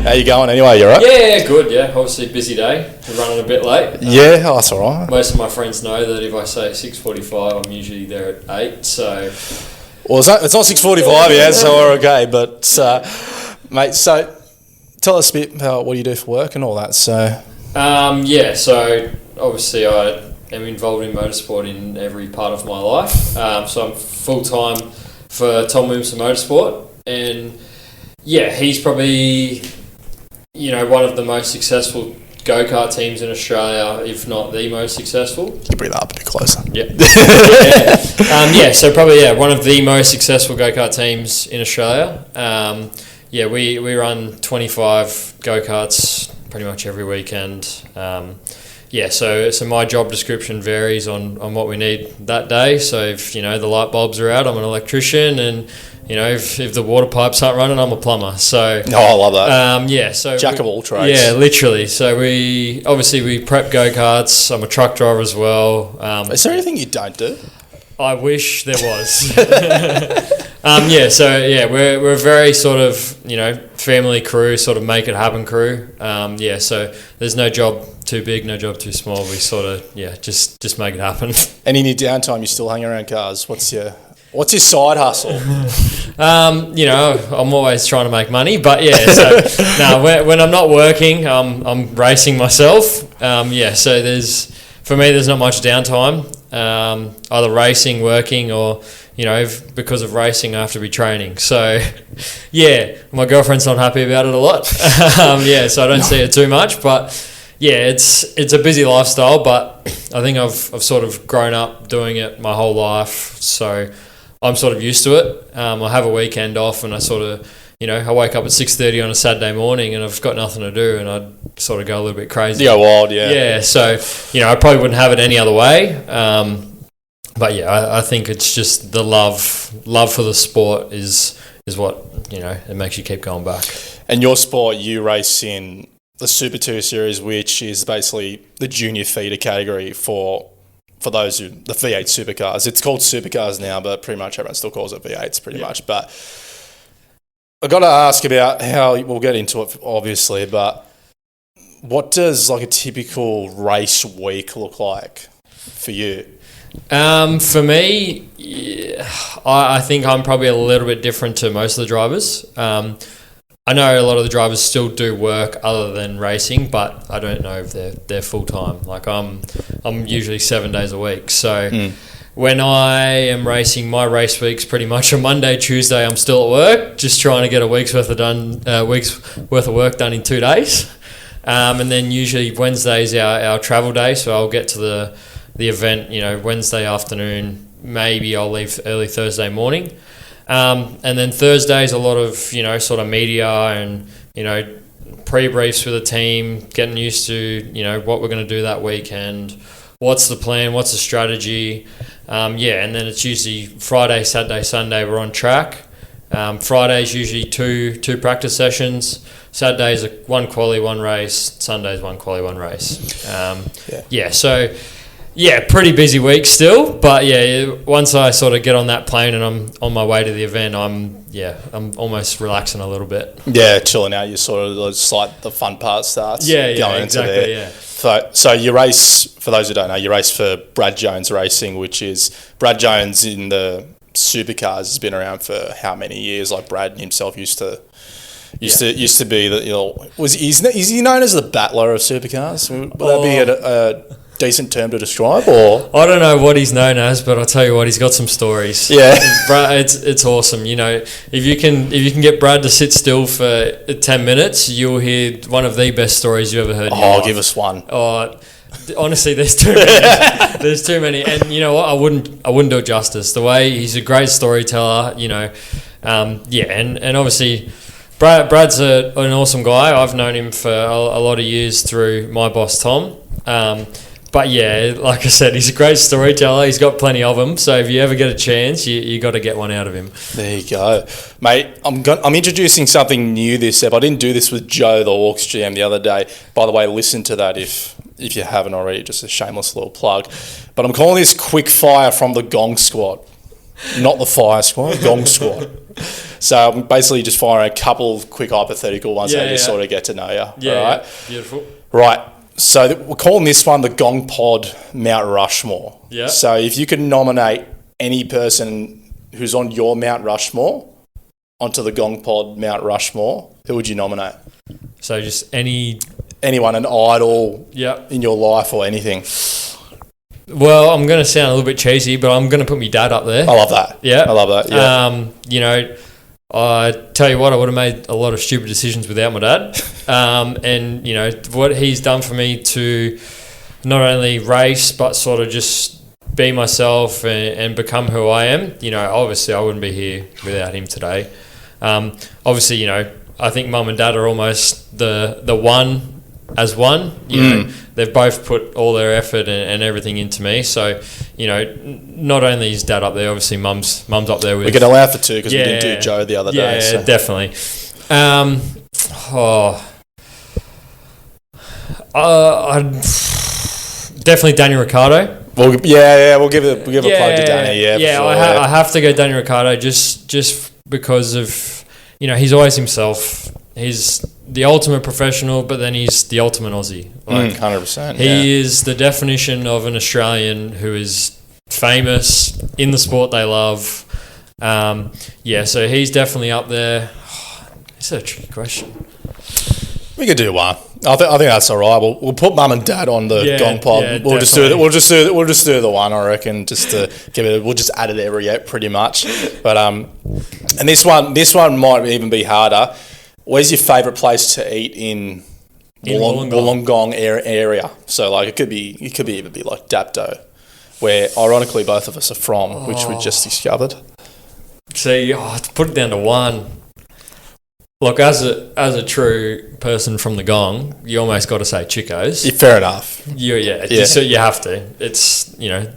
How you going anyway? You alright? Yeah, good, yeah. Obviously busy day. We're running a bit late. Yeah, that's alright. Most of my friends know that if I say 6:45, I'm usually there at 8, so... Well, it's not 6:45 yet, so we're okay, but, mate, so tell us a bit about what you do for work and all that, so... So obviously I am involved in motorsport in every part of my life. So I'm full-time for Tom Williamson Motorsport, and yeah, he's probably, one of the most successful go-kart teams in Australia, if not the most successful. Can you bring that up a bit closer? Yeah. So probably, one of the most successful go-kart teams in Australia. We run 25 go-karts pretty much every weekend. So my job description varies on what we need that day. So if, the light bulbs are out, I'm an electrician, and, if the water pipes aren't running, I'm a plumber. So I love that. So Jack of all trades. Yeah, literally. So we prep go-karts. I'm a truck driver as well. Is there anything you don't do? I wish there was. We're a very sort of, family crew, sort of make it happen crew. So there's no job too big, no job too small. We sort of, just make it happen. And in your downtime, you still hang around cars. What's your side hustle? I'm always trying to make money, but when I'm not working, I'm racing myself. So there's not much downtime. Either racing, working, or because of racing I have to be training. So my girlfriend's not happy about it a lot. So I don't see it too much, but it's a busy lifestyle, but I think I've sort of grown up doing it my whole life, so I'm sort of used to it. I have a weekend off, and I sort of I wake up at 6:30 on a Saturday morning, and I've got nothing to do, and I'd sort of go a little bit crazy. You go wild, yeah. Yeah, so, I probably wouldn't have it any other way. I think it's just the love for the sport is what, it makes you keep going back. And your sport, you race in the Super 2 series, which is basically the junior feeder category for those the V8 Supercars. It's called Supercars now, but pretty much everyone still calls it V8s pretty much. But I've got to ask about how, we'll get into it obviously, but what does like a typical race week look like for you? For me, I think I'm probably a little bit different to most of the drivers. I know a lot of the drivers still do work other than racing, but I don't know if they're full time. Like I'm usually 7 days a week. So when I am racing, my race week's pretty much a Monday, Tuesday. I'm still at work, just trying to get a week's worth of work done in 2 days. And then usually Wednesday's our travel day, so I'll get to the event, Wednesday afternoon. Maybe I'll leave early Thursday morning. And then Thursday's a lot of, sort of media and, pre-briefs with the team, getting used to, what we're going to do that weekend, what's the plan, what's the strategy. And then it's usually Friday, Saturday, Sunday, we're on track. Friday's usually two practice sessions. Saturday's one quali, one race. Sunday's one quali, one race. Pretty busy week still, but once I sort of get on that plane and I'm on my way to the event, I'm almost relaxing a little bit. Yeah, chilling out. You sort of just like the fun part starts. Going exactly. Into there. Yeah. So you race, for those who don't know, you race for Brad Jones Racing, which is Brad Jones in the Supercars has been around for how many years? Like Brad himself used to be the is he known as the battler of Supercars? Would that be a decent term to describe, or I don't know what he's known as, but I'll tell you what, he's got some stories. Yeah, Brad, it's awesome. If you can get Brad to sit still for 10 minutes, you'll hear one of the best stories you ever heard. Give us one. Honestly, there's too many. There's too many, and you know what? I wouldn't do it justice. The way he's a great storyteller, and obviously. Brad's an awesome guy. I've known him for a lot of years through my boss, Tom. But like I said, he's a great storyteller. He's got plenty of them. So if you ever get a chance, you got to get one out of him. There you go. Mate, I'm introducing something new this ep. I didn't do this with Joe, the Hawks GM, the other day. By the way, listen to that if you haven't already, just a shameless little plug. But I'm calling this Quick Fire from the Gong Squad. Not the Fire Squad, Gong Squad. So I'm basically just firing a couple of quick hypothetical ones that just sort of get to know you. Yeah, all right? Beautiful. Right. So we're calling this one the Gong Pod Mount Rushmore. Yeah. So if you could nominate any person who's on your Mount Rushmore onto the Gong Pod Mount Rushmore, who would you nominate? So just anyone, an idol in your life or anything. Well, I'm going to sound a little bit cheesy, but I'm going to put my dad up there. I love that. Yeah. I love that. Yeah. You know, I tell you what, I would have made a lot of stupid decisions without my dad. And, you know, what he's done for me to not only race, but sort of just be myself and become who I am. You know, obviously I wouldn't be here without him today. Obviously, you know, I think mum and dad are almost the one as one. You know, they've both put all their effort and everything into me. So, you know, not only is dad up there, obviously mum's up there with... We can allow for two because we didn't do Joe the other day. Yeah, definitely. Definitely Daniel Ricciardo. We'll give a plug to Danny. I have to go Daniel Ricciardo just because of, you know, he's always himself. He's the ultimate professional, but then he's the ultimate Aussie. 100%. He is the definition of an Australian who is famous in the sport they love. So he's definitely up there. It's a tricky question. We could do one. I think that's all right. We'll put mum and dad on the Gong Pod. We'll just do the one. I reckon, just to give it. We'll just add it every pretty much. But and this one might even be harder. Where's your favourite place to eat in Wollongong area? So like it could even be like Dapto, where ironically both of us are from, which we just discovered. See, to put it down to one. Look, as a true person from the Gong, you almost got to say Chico's. Yeah, fair enough. So you have to. It's, you know,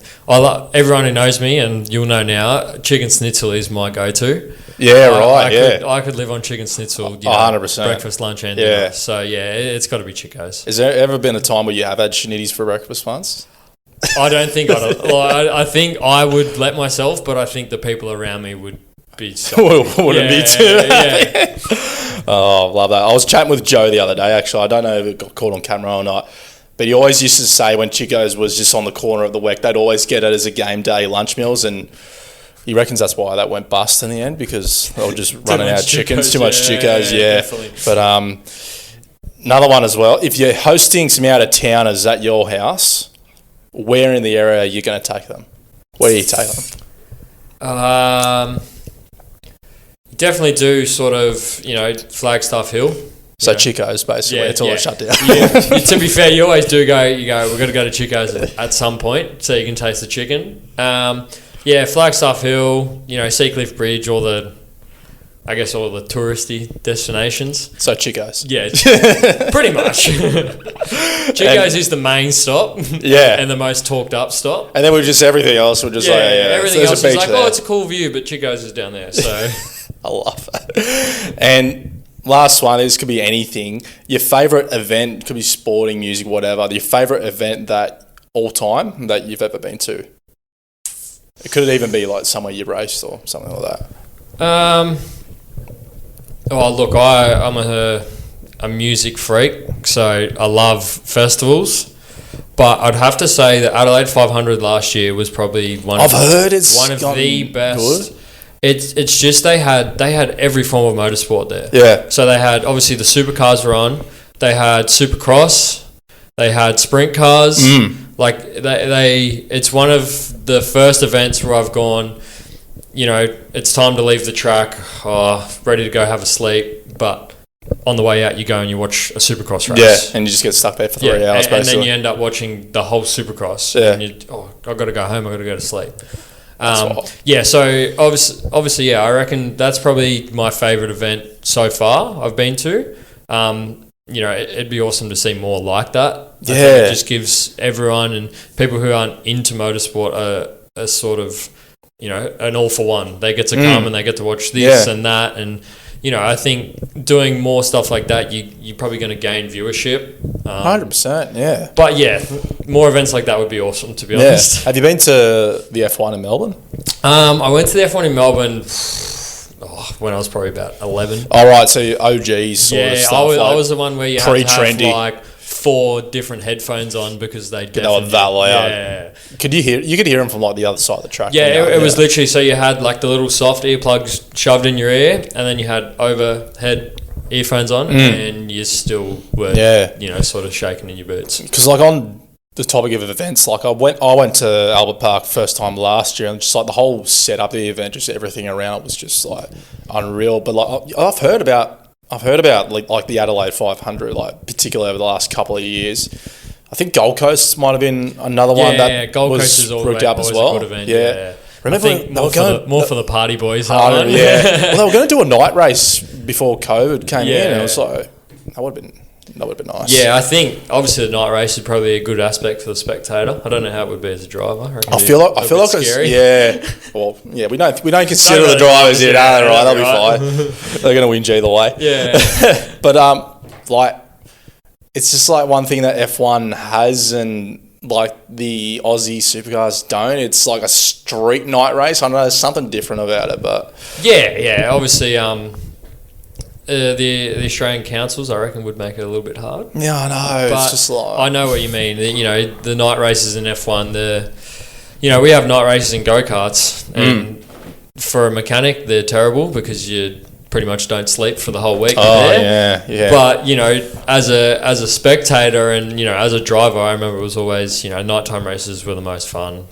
everyone who knows me, and you'll know now, chicken schnitzel is my go-to. Yeah, right. I could live on chicken schnitzel. 100%. Breakfast, lunch, and dinner. So it's got to be Chico's. Has there ever been a time where you have had schnitties for breakfast once? I don't think I think I would let myself, but I think the people around me would be wouldn't be too. Oh, love that. I was chatting with Joe the other day, actually. I don't know if it got caught on camera or not, but he always used to say when Chico's was just on the corner of the WEC, they'd always get it as a game day lunch meals, and he reckons that's why that went bust in the end, because they were just running out of chickens, too much Chico's, definitely. But another one as well, if you're hosting some out-of-towners at your house, where in the area are you going to take them? Where do you take them? Definitely do sort of, you know, Flagstaff Hill. So Chico's basically, it's all shut down. To be fair, you always do go, we've got to go to Chico's at some point so you can taste the chicken. Flagstaff Hill, you know, Seacliff Bridge, all the touristy destinations. So Chico's. Yeah, pretty much. Chico's is the main stop. Yeah. And the most talked up stop. And then everything else, everything else is like, it's a cool view, but Chico's is down there, so... I love that. And last one, this could be anything. Your favourite event, could be sporting, music, whatever. Your favourite event that all time that you've ever been to? It could even be like somewhere you raced or something like that. Look, I'm a music freak, so I love festivals. But I'd have to say that Adelaide 500 last year was probably one of the best. Good. It's just they had every form of motorsport there. Yeah. So they had, obviously the supercars were on. They had Supercross. They had sprint cars. Like it's one of the first events where I've gone, you know, it's time to leave the track, ready to go have a sleep, but on the way out you go and you watch a Supercross race. Yeah, and you just get stuck there for 3 hours basically. And then you end up watching the whole Supercross. Yeah. And I've got to go home, I've got to go to sleep. So obviously, I reckon that's probably my favourite event so far I've been to. You know, it'd be awesome to see more like that. Yeah. I think it just gives everyone and people who aren't into motorsport a sort of, you know, an all for one. They get to come and they get to watch this and that. And, you know, I think doing more stuff like that, you're probably going to gain viewership. 100%, yeah. But yeah, more events like that would be awesome, to be honest. Have you been to the F1 in Melbourne? I went to the F1 in Melbourne when I was probably about 11. All right, so your OGs sort of stuff. I was the one where you had to have pre-trendy. like 4 different headphones on because they They were that loud. Yeah. You could hear them from like the other side of the track. Yeah, it was literally, so you had like the little soft earplugs shoved in your ear, and then you had overhead earphones on, and you still were, sort of shaking in your boots. Because like on the topic of events, like I went to Albert Park first time last year, and just like the whole setup of the event, just everything around it was just like unreal. But like I've heard about like the Adelaide 500, like particularly over the last couple of years. I think Gold Coast might have been another one that Gold was Coast is rigged up as well. A good event, yeah. Remember, I think more for the party boys. Well, they were going to do a night race before COVID came in, and it was like that would have been nice. Yeah, I think obviously the night race is probably a good aspect for the spectator. I don't know how it would be as a driver. I feel like it's Well, yeah, we don't consider the drivers here, are they? Right, they'll be fine. They're going to win either way. Yeah, but like it's just like one thing that F1 has, and like the Aussie supercars don't. It's like a street night race. I don't know, there's something different about it, but yeah. Obviously, the Australian councils, I reckon, would make it a little bit hard. Yeah, I know. But it's just like I know what you mean. The night races in F1. We have night races in go-karts, and for a mechanic, they're terrible because you pretty much don't sleep for the whole week. Yeah. But as a spectator and as a driver, I remember it was always nighttime races were the most fun.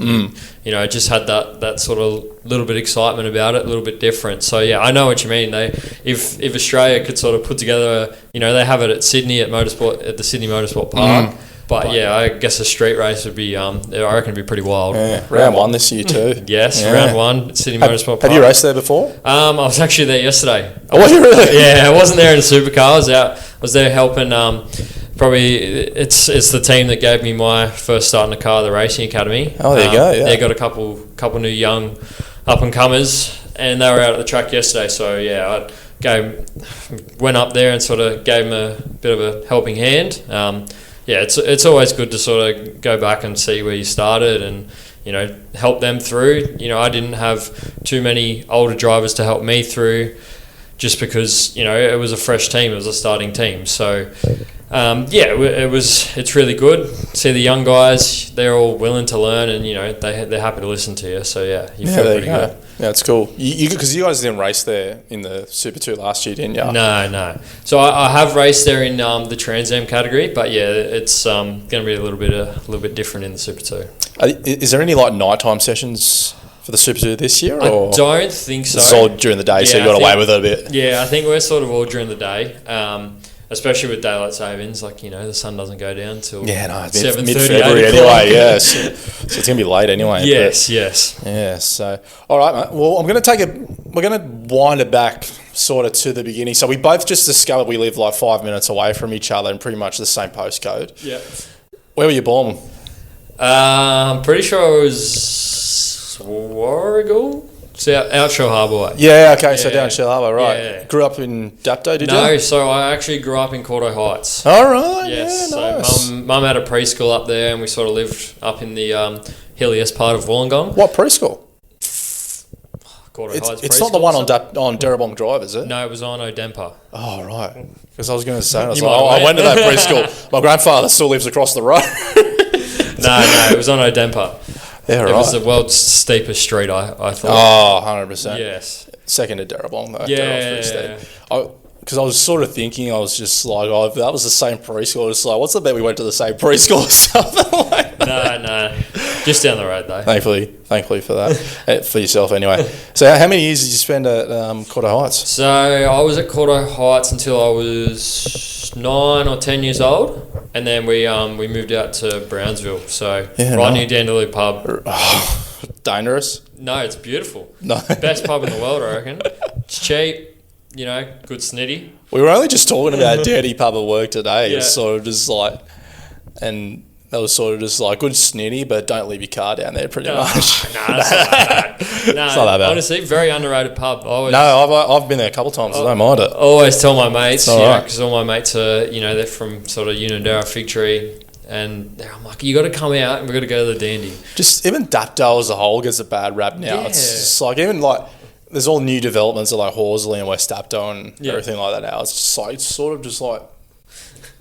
It just had that sort of little bit excitement about it, a little bit different. So yeah, I know what you mean. If Australia could sort of put together, they have it at Sydney at the Sydney Motorsport Park. But yeah, I guess a street race would be, I reckon, it'd be pretty wild. Yeah, round 1 this year too. Yes, round 1, Sydney Motorsport Park. Have you raced there before? I was actually there yesterday. Oh, were you really? Yeah, I wasn't there in a supercar. I was there helping. Probably it's the team that gave me my first start in the car, the Racing Academy. Oh, there you go. Yeah, they got a couple new young up and comers, and they were out at the track yesterday. So yeah, went up there and sort of gave them a bit of a helping hand. Yeah, it's always good to sort of go back and see where you started and help them through. I didn't have too many older drivers to help me through, just because it was a fresh team, it was a starting team. So it's really good. See the young guys, they're all willing to learn, and they're happy to listen to you. So yeah, you feel pretty good. Yeah, it's cool. Because you guys didn't race there in the Super 2 last year, didn't you? No. So I have raced there in the Trans Am category, but yeah, it's going to be a little bit different in the Super 2. Is there any like nighttime sessions for the Super 2 this year? Or I don't think so. It's all during the day, so you got away with it a bit. Yeah, I think we're sort of all during the day. Especially with daylight savings, the sun doesn't go down till mid-February anyway. Yes, so it's gonna be late anyway. Yes. Yeah. So, all right, mate. Well, we're gonna wind it back sort of to the beginning. So we both just discovered we live like 5 minutes away from each other and pretty much the same postcode. Yeah. Where were you born? I'm pretty sure it was Warragul. Outshore Harbour. Yeah, okay, so down Shell Harbour, right. Yeah. Grew up in Dapto, did you? No, so I actually grew up in Cordo Heights. All right, yes, yeah, nice. So Mum had a preschool up there, and we sort of lived up in the hilliest part of Wollongong. What preschool? Cordo Heights It's not the one on Darrabong Drive, is it? No, it was on Odempa. Oh, right. Because I was going to say, I went to that preschool. My grandfather still lives across the road. No, it was on Odempa. Yeah, right. It was the world's steepest street, I thought. Oh, 100%. Yes. Second to Darrabong, though. Yeah. Because I was sort of thinking, I was just like, if that was the same preschool, it's like, what's the bet we went to the same preschool or something like that? No. Just down the road, though. Thankfully for that. For yourself, anyway. So how many years did you spend at Cordo Heights? So I was at Cordo Heights until I was 9 or 10 years old. And then we moved out to Brownsville, so near Dandaloo pub. Oh, dangerous? No, it's beautiful. No. Best pub in the world, I reckon. It's cheap, good snitty. We were only just talking about dirty pub at work today. Yeah. It's sort of just like, and that was sort of just like good snitty, but don't leave your car down there pretty much. No, it's not that bad. It's not that bad. Honestly, very underrated pub. I've been there a couple of times. I don't mind it. I always tell my mates, because right. all my mates are, they're from sort of Unanderra, Fig Tree, and I'm like, you got to come out and we've got to go to the Dandy. Just even Dapto as a whole gets a bad rap now. Yeah. It's just like even like there's all new developments at like Horsley and West Apto and everything like that now. It's just like, it's sort of just like,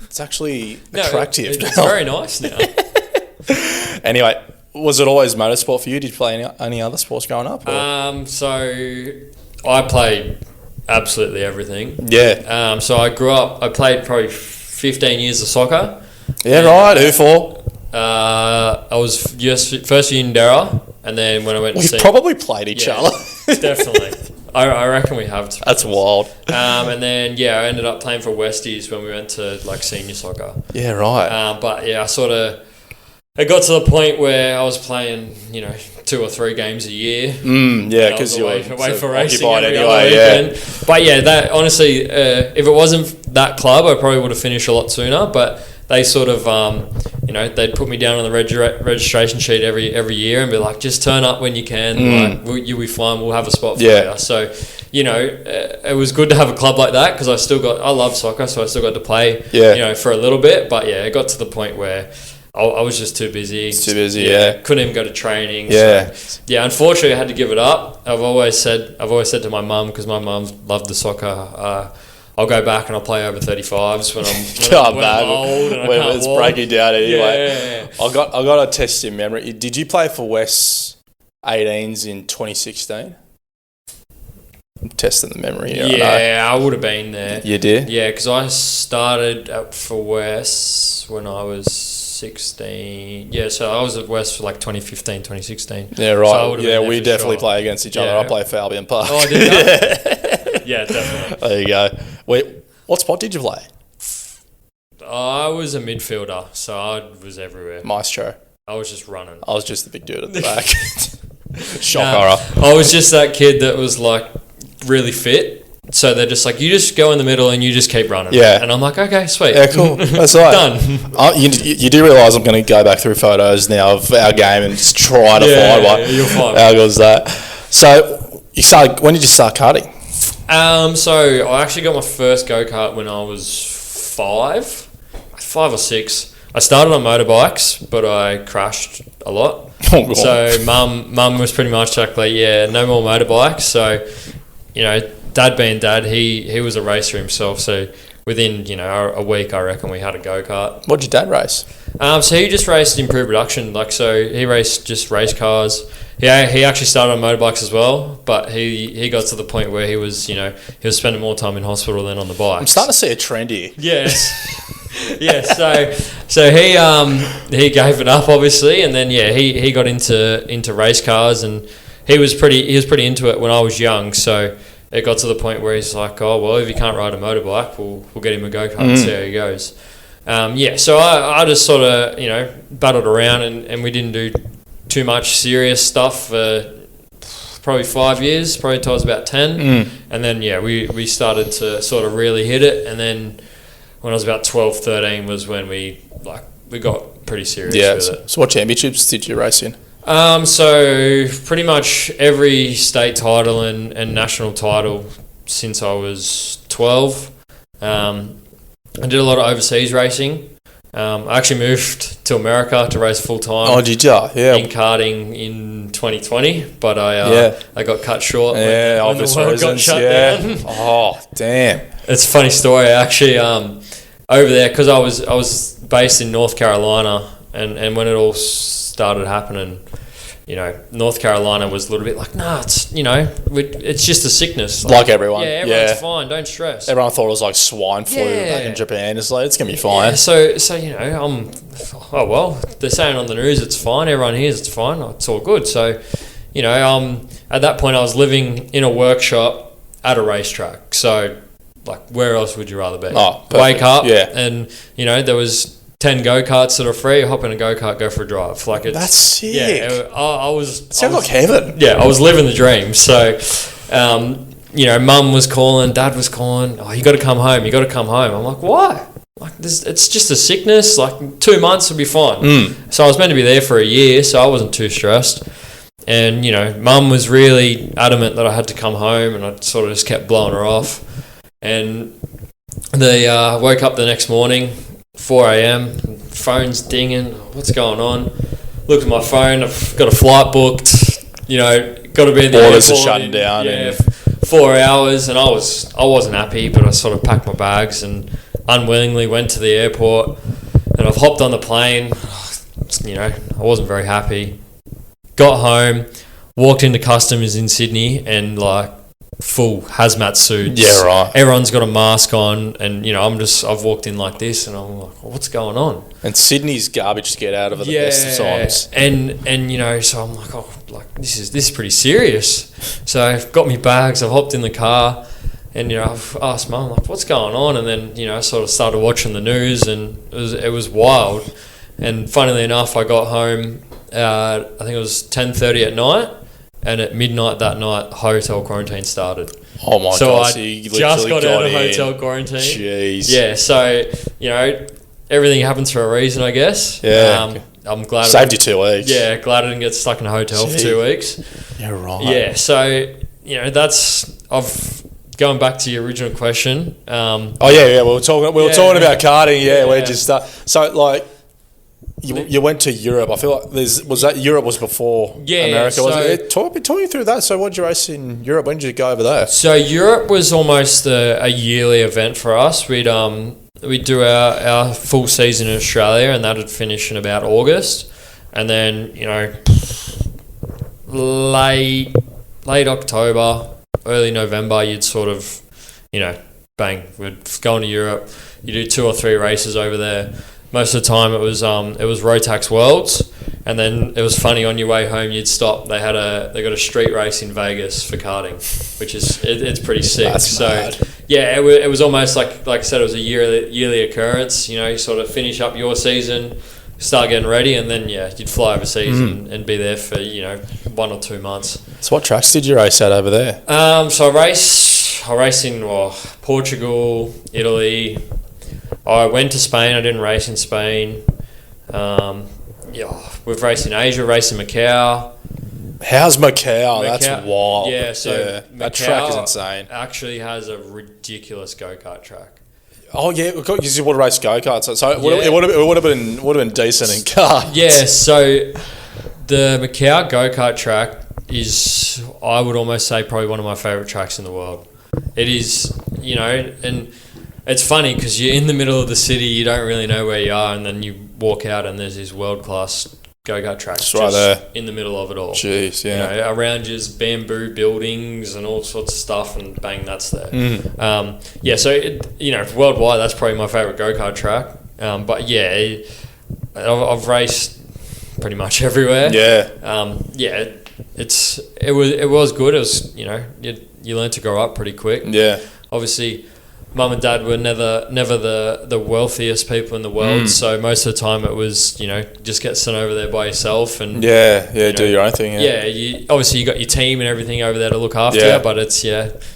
it's actually attractive. It's very nice now. Anyway, was it always motorsport for you? Did you play any other sports growing up? So I played absolutely everything. Yeah. So I grew up, I played probably 15 years of soccer. Yeah, right. Who for? I was first year in Dara, and then when I went to we probably played each other. Definitely. I reckon we have. That's wild. And then, I ended up playing for Westies when we went to, like, senior soccer. Yeah, right. But, I sort of... It got to the point where I was playing, 2 or 3 games a year. Yeah, because you were away for racing anyway, weekend. But, that honestly, if it wasn't that club, I probably would have finished a lot sooner. But they sort of, they'd put me down on the registration sheet every year and be like, just turn up when you can. Like, you'll be fine. We'll have a spot for you. So, it was good to have a club like that because I love soccer, so I still got to play, for a little bit. But, it got to the point where I was just too busy. It's too busy, yeah. Couldn't even go to training. Yeah. So, unfortunately, I had to give it up. I've always said to my mum, because my mum loved the soccer, I'll go back and I'll play over 35s when I'm old and I can't it's walk. breaking down anyway. Yeah. I got a test in memory. Did you play for West 18s in 2016? I'm testing the memory here. Yeah, I would have been there. You did? Yeah, because I started up for West when I was 16. Yeah, so I was at West for like 2015, 2016. Yeah, right. So we definitely play against each other. I play for Albion Park. Oh, did you? Yeah, definitely. There you go. Wait, what spot did you play? I was a midfielder, so I was everywhere. Maestro. I was just running. I was just the big dude at the back. Shock horror. I was just that kid that was like really fit. So they're just like, you just go in the middle and you just keep running. Yeah. And I'm like, okay, sweet. Yeah, cool. That's all right. Done. You do realise I'm going to go back through photos now of our game and just try to find one. Yeah, you'll find How good was that? So, when did you start karting? So I actually got my first go-kart when I was 5 or 6. I started on motorbikes, but I crashed a lot. Oh, so mum was pretty much like, no more motorbikes. So, Dad being Dad, he was a racer himself. So within, a week, I reckon we had a go-kart. What did your dad race? So he just raced in production. So he raced just race cars. Yeah, he actually started on motorbikes as well, but he got to the point where he was spending more time in hospital than on the bike. I'm starting to see a trend here. Yes. Yeah, so he gave it up obviously, and then he got into race cars, and he was pretty into it when I was young. So it got to the point where he's like, oh well, if he can't ride a motorbike, we'll get him a go-kart and see how he goes. So I just sort of battled around, and we didn't do too much serious stuff for probably 5 years, probably till I was about 10, and then we started to sort of really hit it, and then when I was about 12, 13 was when we got pretty serious with it. So what championships did you race in? So pretty much every state title and national title since I was 12. I did a lot of overseas racing. I actually moved to America to race full time. Oh, did you? Yeah. In karting in 2020, but I got cut short when the world got shut down. Oh, damn. It's a funny story actually. Over there, because I was based in North Carolina, and when it all started happening, North Carolina was a little bit like, nah, it's just a sickness. Like everyone. Yeah, everyone's fine. Don't stress. Everyone thought it was like swine flu back in Japan. It's like, it's going to be fine. Yeah, so well, they're saying on the news it's fine. Everyone hears it's fine. It's all good. So, at that point I was living in a workshop at a racetrack. So, like, where else would you rather be? Oh, perfect. Wake up, yeah. And, there was 10 go-karts that are free. Hop in a go-kart, go for a drive. That's sick. Yeah, I was... It sounds like heaven. Yeah, I was living the dream. So, Mum was calling, Dad was calling, oh, you got to come home. I'm like, why? Like, it's just a sickness. Like, 2 months would be fine. So I was meant to be there for a year, so I wasn't too stressed. And, Mum was really adamant that I had to come home, and I sort of just kept blowing her off. And they woke up the next morning, 4 a.m, phone's dinging, what's going on? Looked at my phone, I've got a flight booked, got to be in the Borders are airport shutting in, down. Yeah, And 4 hours, and I wasn't happy, but I sort of packed my bags and unwillingly went to the airport, and I've hopped on the plane. You know, I wasn't very happy. Got home, walked into customs in Sydney, and like full hazmat suits. Yeah, right. Everyone's got a mask on, and you know, I've walked in like this, and I'm like, what's going on? And Sydney's garbage to get out of at the best of times. And you know, so I'm like, oh, like this is pretty serious. So I've got my bags, I've hopped in the car, and you know, I've asked Mum, like, what's going on? And then you know, I sort of started watching the news, and it was wild. And funnily enough, I got home. I think it was 10:30 at night, and at midnight that night, hotel quarantine started. Oh my so god! I So you just got out of in. hotel quarantine. Jeez. Yeah, so you know, everything happens for a reason, I guess. Yeah. I'm glad. Saved you 2 weeks. Yeah, glad I didn't get stuck in a hotel for 2 weeks. Yeah, right. Yeah, so you know, going back to your original question. We were talking about karting. Yeah, we're just so like. You went to Europe. I feel like Europe was before America, wasn't it? Talk me through that. So what did you race in Europe? When did you go over there? So Europe was almost a yearly event for us. We'd do our full season in Australia, and that'd finish in about August. And then, you know, late October, early November, you'd sort of, you know, bang, we'd go into Europe. You do 2 or 3 races over there. Most of the time it was Rotax Worlds, and then it was funny, on your way home you'd stop. They got a street race in Vegas for karting, which is it's pretty sick. That's mad. Yeah, it was almost like I said, it was a yearly occurrence. You know, you sort of finish up your season, start getting ready, and then you'd fly overseas and be there for 1 or 2 months. So what tracks did you race at over there? So I race in Portugal, Italy. I went to Spain. I didn't race in Spain. We've raced in Asia, raced in Macau. How's Macau? That's wild. Yeah, so that track is insane. Actually has a ridiculous go-kart track. Oh yeah, because you would have raced go-karts, so it would have been decent in cars. Yeah, so the Macau go-kart track is, I would almost say, probably one of my favourite tracks in the world. It is, and it's funny because you're in the middle of the city, you don't really know where you are, and then you walk out and there's this world-class go-kart track just right there in the middle of it all. Jeez, yeah. Around just bamboo buildings and all sorts of stuff, and bang, that's there. So worldwide, that's probably my favourite go-kart track. But yeah, I've raced pretty much everywhere. Yeah. It was good. It was, you learn to grow up pretty quick. Yeah. Obviously, Mum and Dad were never the wealthiest people in the world, so most of the time it was, just get sent over there by yourself and do your own thing. You got your team and everything over there to look after you, but it's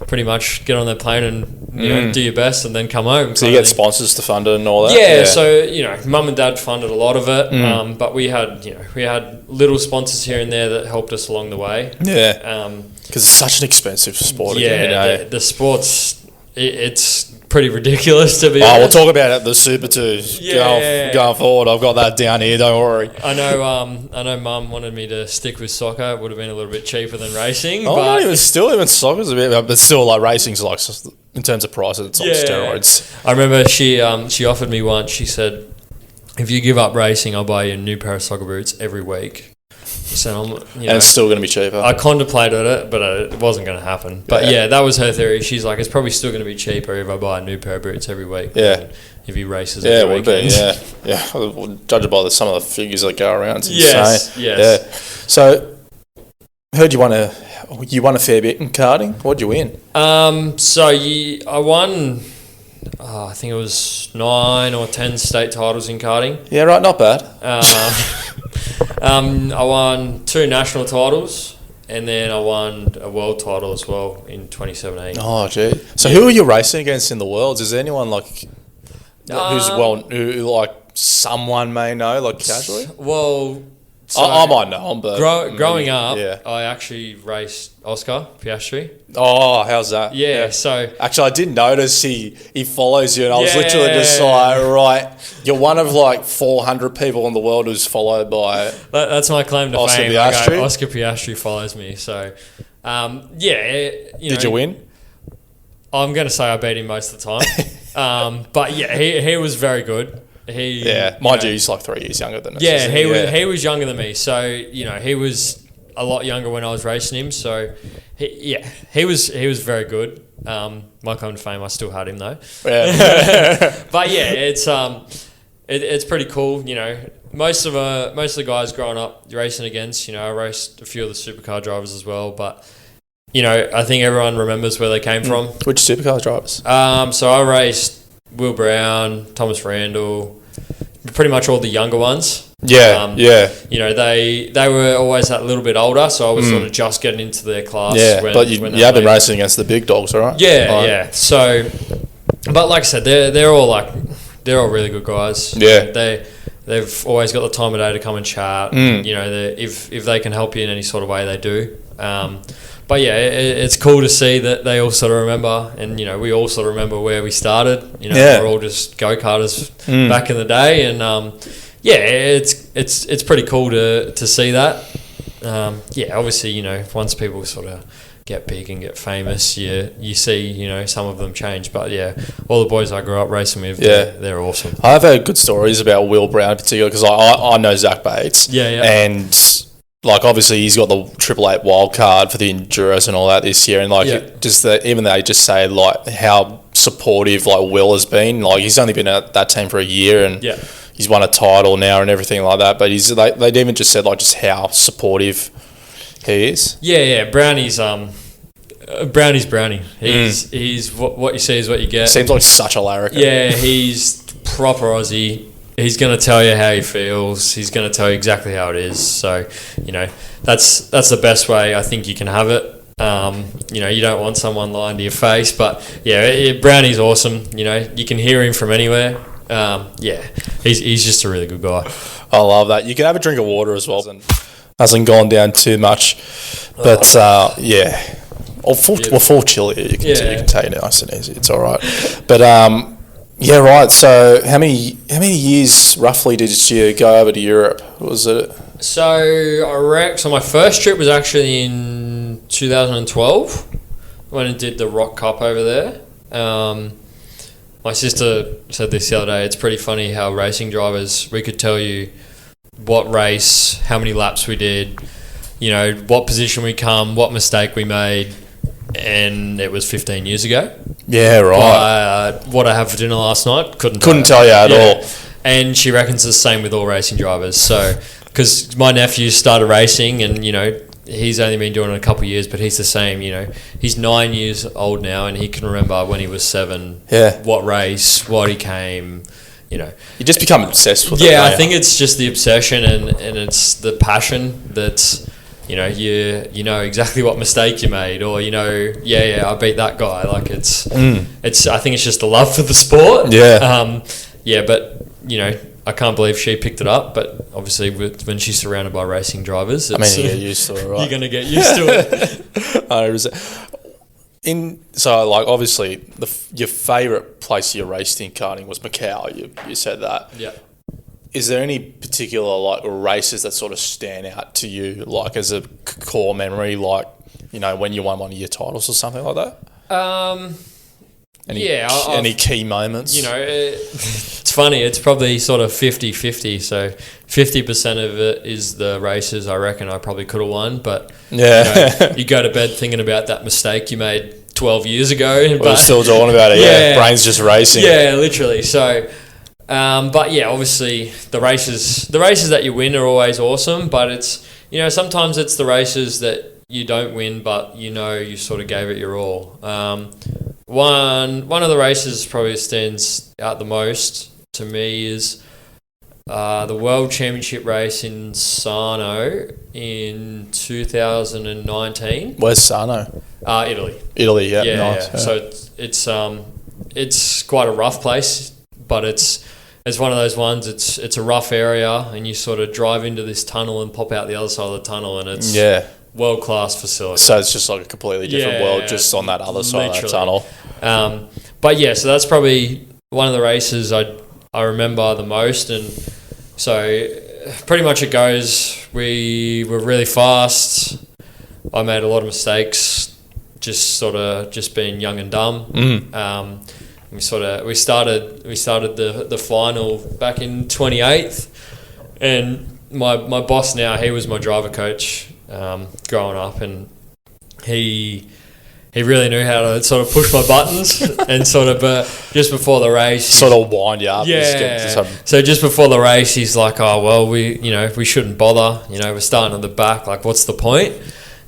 pretty much get on that plane and do your best and then come home. So you get sponsors to fund it and all that. So Mum and Dad funded a lot of it, but we had little sponsors here and there that helped us along the way. Yeah, because it's such an expensive sport. The sport's. It's pretty ridiculous, to be honest. We'll talk about it, the Super 2 going forward. I've got that down here, don't worry. I know Mum wanted me to stick with soccer. It would have been a little bit cheaper than racing. But even soccer's a bit, but still, like, racing's like, in terms of price, it's on steroids. I remember she offered me once, she said, if you give up racing, I'll buy you a new pair of soccer boots every week. So and it's still going to be cheaper. I contemplated it, but it wasn't going to happen. But that was her theory. She's like, it's probably still going to be cheaper if I buy a new pair of boots every week. Yeah. If he races every weekend. Would be. Yeah. Judged by some of the figures that go around. It's insane. Yes. Yeah. So, heard you won a fair bit in karting. What'd you win? I won. I think it was 9 or 10 state titles in karting. Yeah, right. Not bad. I won 2 national titles, and then I won a world title as well in 2017. Oh, gee. So who are you racing against in the worlds? Is there anyone who someone may know, like, casually? Well, So I might know him, but growing up, yeah. I actually raced Oscar Piastri. Oh, how's that? Yeah, so actually, I did notice he follows you, and I was Yeah. literally just like, right, you're one of like 400 people in the world who's followed by. that's my claim to Oscar fame. Piastri? Oscar Piastri follows me. So, Did you win? I'm going to say I beat him most of the time. But yeah, he was very good. Mind you, he's like 3 years younger than us. Yeah, isn't he? he was younger than me. So, he was a lot younger when I was racing him. So, he was very good. My claim to fame, I still had him though. Yeah. But yeah, it's pretty cool. Most of the guys growing up racing against, I raced a few of the supercar drivers as well. But I think everyone remembers where they came from. Which supercar drivers? So I raced Will Brown, Thomas Randall, pretty much all the younger ones. Yeah, they were always that little bit older, so I was sort of just getting into their class. Yeah, but you have been racing against the big dogs, all right? Yeah. So, but like I said, they're all really good guys. Yeah. They've always got the time of day to come and chat. If they can help you in any sort of way, they do. But yeah, it's cool to see that they all sort of remember, and we all sort of remember where we started. We're all just go-karters back in the day, and it's pretty cool to see that. Obviously, once people sort of get big and get famous, you see, some of them change. But yeah, all the boys I grew up racing with, they're awesome. I've heard good stories about Will Brown in particular because I know Zach Bates. Yeah. And like obviously he's got the 888 wild card for the Enduros and all that this year, and like just even they just say like how supportive like Will has been. Like he's only been at that team for a year, and he's won a title now and everything like that. But they'd even just said like just how supportive he is. Yeah. Brownie's Brownie. He's what you see is what you get. Seems like such a larrikin. Yeah, he's proper Aussie. He's going to tell you how he feels. He's going to tell you exactly how it is. So, that's the best way I think you can have it. You don't want someone lying to your face. But, Brownie's awesome. You can hear him from anywhere. He's just a really good guy. I love that. You can have a drink of water as well. Hasn't gone down too much. But, Or full chili. You can take it nice and easy. It's all right. But, right. So, how many years roughly did you go over to Europe? Was it? So my first trip was actually in 2012. Went and did the Rock Cup over there. My sister said this the other day. It's pretty funny how racing drivers, we could tell you what race, how many laps we did, what position we come, what mistake we made, and it was 15 years ago. Yeah, right. What I had for dinner last night, couldn't tell you at all. And she reckons it's the same with all racing drivers. So, because my nephew started racing, and he's only been doing it a couple of years, but he's the same. He's 9 years old now, and he can remember when he was 7. Yeah. What race, what he came. You just become obsessed with it. Yeah, I think it's just the obsession and it's the passion that's. You know exactly what mistake you made, or I beat that guy. Like it's. I think it's just a love for the sport. Yeah. But I can't believe she picked it up. But obviously, when she's surrounded by racing drivers, you get used to it, right? You're gonna get used to it. 100%. So like obviously your favourite place you raced in karting was Macau. You said that. Yeah. Is there any particular like races that sort of stand out to you, like as a core memory, like when you won one of your titles or something like that? Any key moments? It's funny. It's probably sort of 50-50. So 50% of it is the races I reckon I probably could have won, but you go to bed thinking about that mistake you made 12 years ago. We're still talking about it. Yeah, brain's just racing. Yeah, literally. So. But yeah, obviously the races that you win are always awesome, but it's sometimes it's the races that you don't win, but you sort of gave it your all. One of the races probably stands out the most to me is the World Championship race in Sarno in 2019. Where's Sarno? Italy. Italy, yeah. Nice. Yeah. So it's quite a rough place, but it's it's one of those ones. It's a rough area, and you sort of drive into this tunnel and pop out the other side of the tunnel, and it's world-class facility. So it's just like a completely different world just on that other side of that tunnel. But yeah, so that's probably one of the races I remember the most. And so pretty much it goes, we were really fast. I made a lot of mistakes, just being young and dumb. We started the final back in 28th, and my boss now, he was my driver coach growing up, and he really knew how to sort of push my buttons and sort of just before the race, sort of wind you up. So just before the race, he's like, "Oh well, we shouldn't bother. We're starting at the back. Like, what's the point?"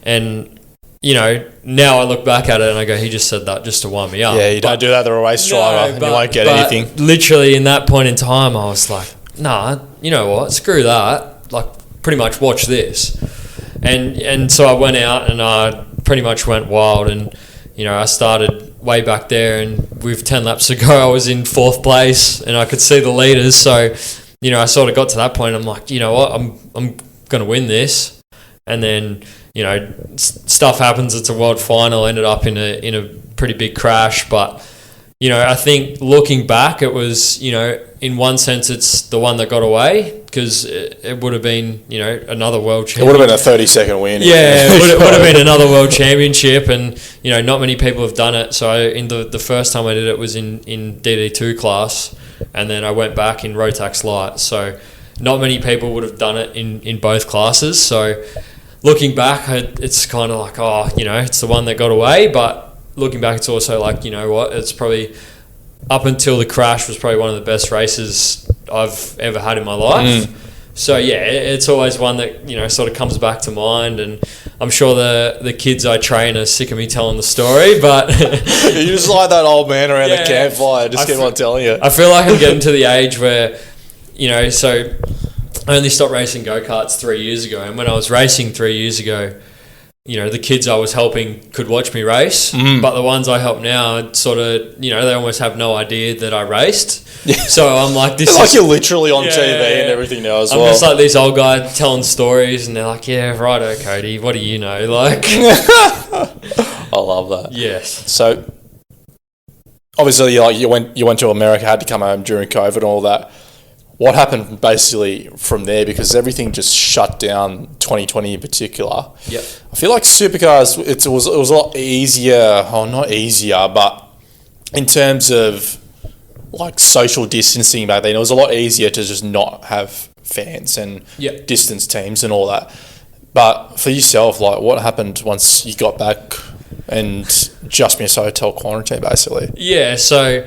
And now I look back at it and I go, he just said that just to wind me up. Yeah, you don't do that to a race driver and you won't get anything. Literally in that point in time, I was like, nah, you know what? Screw that. Like, pretty much watch this. And so I went out and I pretty much went wild. And, I started way back there, and with 10 laps to go, I was in 4th place and I could see the leaders. So, I sort of got to that point. I'm like, you know what? I'm going to win this. And then, stuff happens. It's a world final. Ended up in a pretty big crash, but I think looking back, it was in one sense it's the one that got away, because it would have been another world championship. It would have been a 30-second win. Yeah, it would have been another world championship, and not many people have done it. So in the first time I did it was in DD2 class, and then I went back in Rotax Light. So not many people would have done it in both classes. So looking back, it's kind of like, it's the one that got away. But looking back, it's also like, it's probably, up until the crash, was probably one of the best races I've ever had in my life. So, yeah, it's always one that, sort of comes back to mind. And I'm sure the kids I train are sick of me telling the story, but... You're just like that old man around the campfire. Just keep on telling you. I feel like I'm getting to the age where, so... I only stopped racing go-karts 3 years ago, and when I was racing 3 years ago, the kids I was helping could watch me race, but the ones I help now sort of, they almost have no idea that I raced. Yeah. So I'm like, this like you're literally on TV and everything now as well. I'm just like this old guy telling stories, and they're like, yeah, righto, Cody, what do you know? Like, I love that. Yes. So obviously, you went to America, had to come home during COVID and all that. What happened basically from there? Because everything just shut down, 2020 in particular. Yep. I feel like Supercars, it was a lot easier, not easier, but in terms of like social distancing back then, it was a lot easier to just not have fans and distance teams and all that. But for yourself, like, what happened once you got back and just missed hotel quarantine, basically? Yeah, so...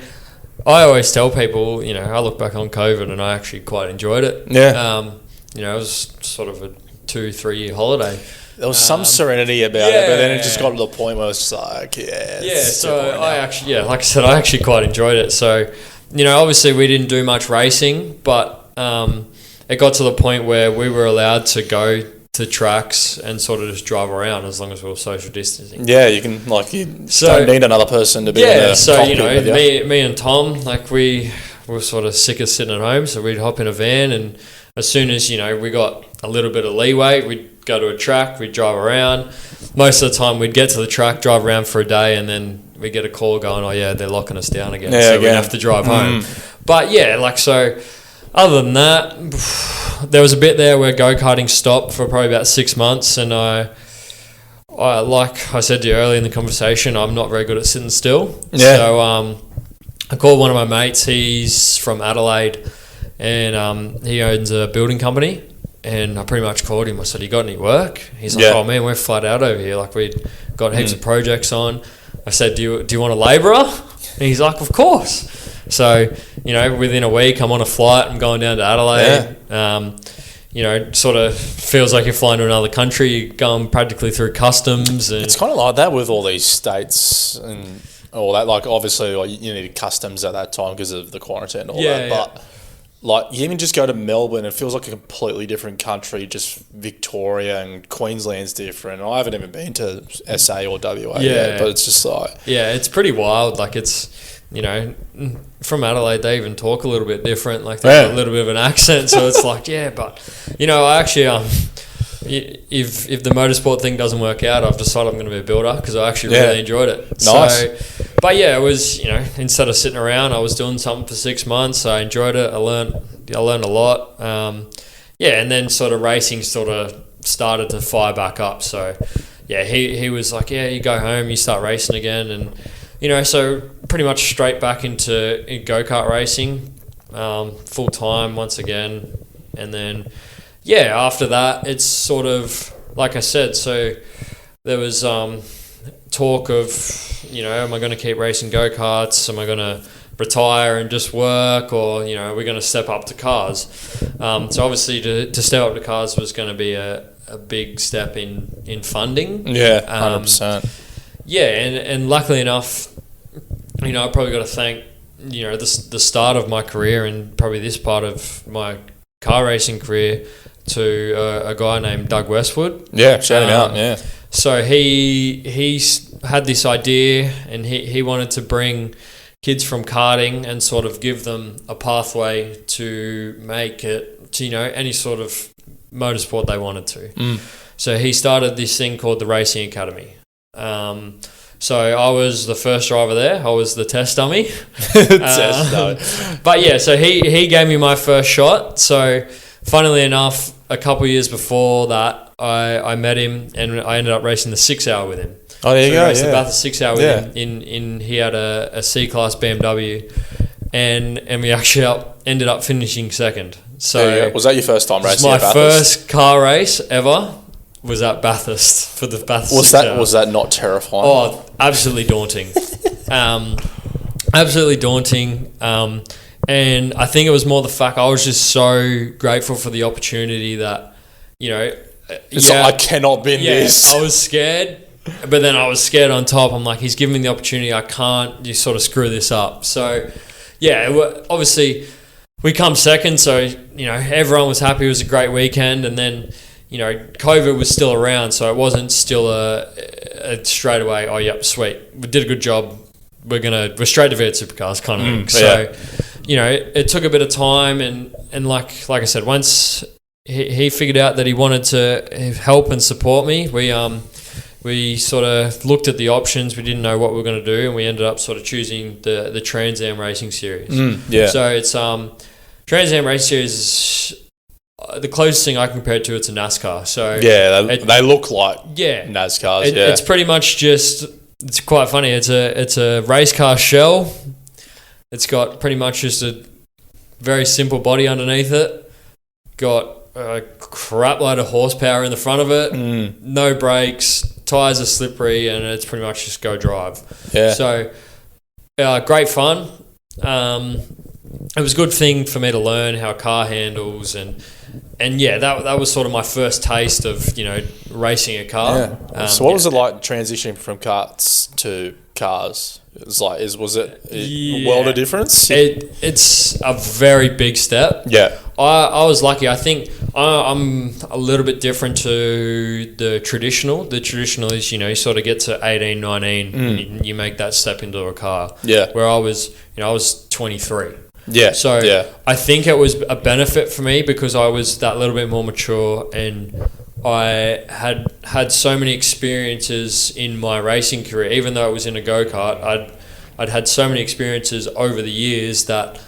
I always tell people, I look back on COVID and I actually quite enjoyed it. Yeah. It was sort of a 2-3 year holiday. There was some serenity about it, but then it just got to the point where it's like, so I actually, like I said, I actually quite enjoyed it. So, obviously we didn't do much racing, but it got to the point where we were allowed to go to tracks and sort of just drive around as long as we were social distancing. Yeah, you can, like, don't need another person to be in the cockpit. Me and Tom, like, we were sort of sick of sitting at home, so we'd hop in a van, and as soon as, we got a little bit of leeway, we'd go to a track, we'd drive around. Most of the time we'd get to the track, drive around for a day, and then we get a call going, they're locking us down again, so we'd have to drive home. But so... Other than that, there was a bit there where go-karting stopped for probably about 6 months, and I like I said to you earlier in the conversation, I'm not very good at sitting still. Yeah. So I called one of my mates. He's from Adelaide, and he owns a building company. And I pretty much called him. I said, "You got any work?" He's like, "Oh man, we're flat out over here. Like, we'd got heaps of projects on." I said, "Do you want a labourer?" And he's like, "Of course." So, within a week, I'm on a flight. I'm going down to Adelaide. Sort of feels like you're flying to another country. You're going practically through customs. And it's kind of like that with all these states and all that. Like, obviously, you needed customs at that time because of the quarantine and all that. But, like, you even just go to Melbourne, it feels like a completely different country. Just Victoria and Queensland's different. I haven't even been to SA or WA yet, but it's just like... Yeah, it's pretty wild. Like, from Adelaide, they even talk a little bit different. Like they have a little bit of an accent. So it's like, but I actually, if the motorsport thing doesn't work out, I've decided I'm going to be a builder because I actually really enjoyed it. Nice. So, but it was, instead of sitting around, I was doing something for 6 months. I enjoyed it. I learned a lot. And then sort of racing sort of started to fire back up. So, he was like, you go home, you start racing again. And, so pretty much straight back into go-kart racing, full time once again. And then, after that, it's sort of, like I said, so there was talk of, am I going to keep racing go-karts? Am I going to retire and just work? Or, are we going to step up to cars? So obviously to step up to cars was going to be a big step in funding. Yeah, 100%. And luckily enough, I probably got to thank, the start of my career and probably this part of my car racing career to a guy named Doug Westwood. Yeah, shout him out, yeah. So he had this idea and he wanted to bring kids from karting and sort of give them a pathway to make it to, any sort of motorsport they wanted to. So he started this thing called the Racing Academy. So I was the first driver there. I was the test dummy. But so he gave me my first shot. So funnily enough, a couple of years before that, I met him and I ended up racing the 6 hour with him. Oh, there you go. Raced the Bathurst 6 hour with him. He had a C-class BMW, and we actually ended up finishing second. So was that your first time racing at Bathurst? My first car race ever was at Bathurst for the Bathurst 6 hour. Was that not terrifying? Oh, absolutely daunting. Absolutely daunting. And I think it was more the fact I was just so grateful for the opportunity that, I cannot bin this. I was scared, but then I was scared on top. I'm like, he's giving me the opportunity. I can't just sort of screw this up. So, obviously we come second. So, everyone was happy. It was a great weekend. And then, COVID was still around. So it wasn't still a straight away, oh, yep, sweet. We did a good job. We're straight to V8 Supercars kind of thing. So, it took a bit of time. And like I said, once he figured out that he wanted to help and support me, we sort of looked at the options. We didn't know what we were going to do, and we ended up sort of choosing the Trans Am Racing Series. So it's Trans Am Racing Series is the closest thing I compare it to. It's a NASCAR. So they look like NASCARs. It's pretty much just. It's quite funny. It's a race car shell. It's got pretty much just a very simple body underneath it. Got a crap load of horsepower in the front of it. No brakes. Tires are slippery, and it's pretty much just go drive. Yeah. So, great fun. It was a good thing for me to learn how a car handles, and that was sort of my first taste of racing a car. Yeah. So what was it like transitioning from karts to cars? Was it a world of difference? It's a very big step. Yeah. I was lucky. I think I'm a little bit different to the traditional. The traditional is, you sort of get to 18, 19, and you make that step into a car. Yeah. Where I was 23. Yeah. So I think it was a benefit for me because I was that little bit more mature, and I had so many experiences in my racing career. Even though it was in a go-kart, I'd had so many experiences over the years that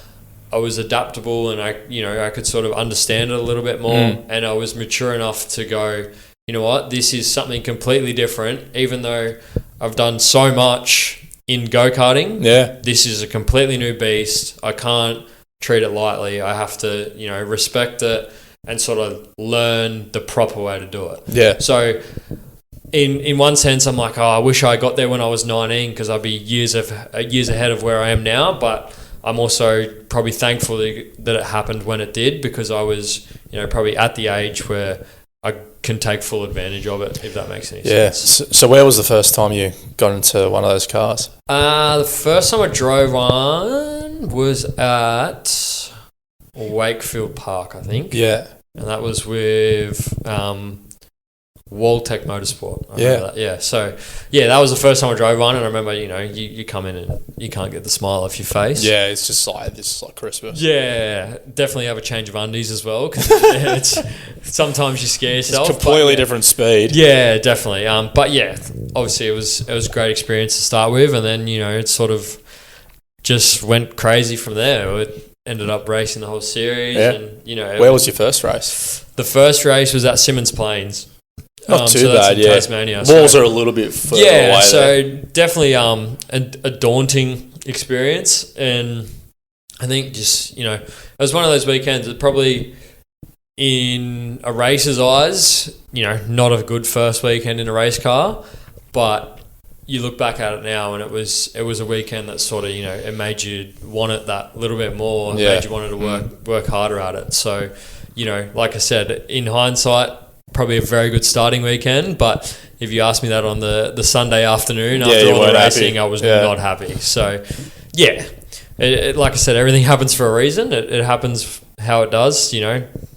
I was adaptable, and I could sort of understand it a little bit more, and I was mature enough to go, you know what, this is something completely different. Even though I've done so much in go-karting, this is a completely new beast. I can't treat it lightly. I have to, respect it and sort of learn the proper way to do it. Yeah. So in one sense, I'm like, I wish I got there when I was 19 because I'd be years ahead of where I am now. But I'm also probably thankful that it happened when it did, because I was, probably at the age where I can take full advantage of it, if that makes any sense. So where was the first time you got into one of those cars? The first time I drove one was at Wakefield Park, I think. Yeah. And that was with Waltech Motorsport. I Yeah. remember that. Yeah. So, yeah, that was the first time I drove one, and I remember, you come in and you can't get the smile off your face. Yeah, it's just like this is like Christmas. Yeah, definitely have a change of undies as well, because it's sometimes you scare yourself. It's completely but, different speed. Yeah, definitely. But yeah, obviously it was a great experience to start with, and then it sort of just went crazy from there. It ended up racing the whole series, and Where was your first race? The first race was at Simmons Plains. Not too so that's bad, in yeah. Tasmania. Walls are a little bit further away. So definitely a daunting experience, and I think just it was one of those weekends that probably in a racer's eyes, not a good first weekend in a race car, but you look back at it now and it was a weekend that sort of it made you want it that little bit more, made you want to work harder at it. So like I said, in hindsight, probably a very good starting weekend, but if you asked me that on the Sunday afternoon after all the racing, I was not happy. So yeah, it, like I said, everything happens for a reason. It happens how it does,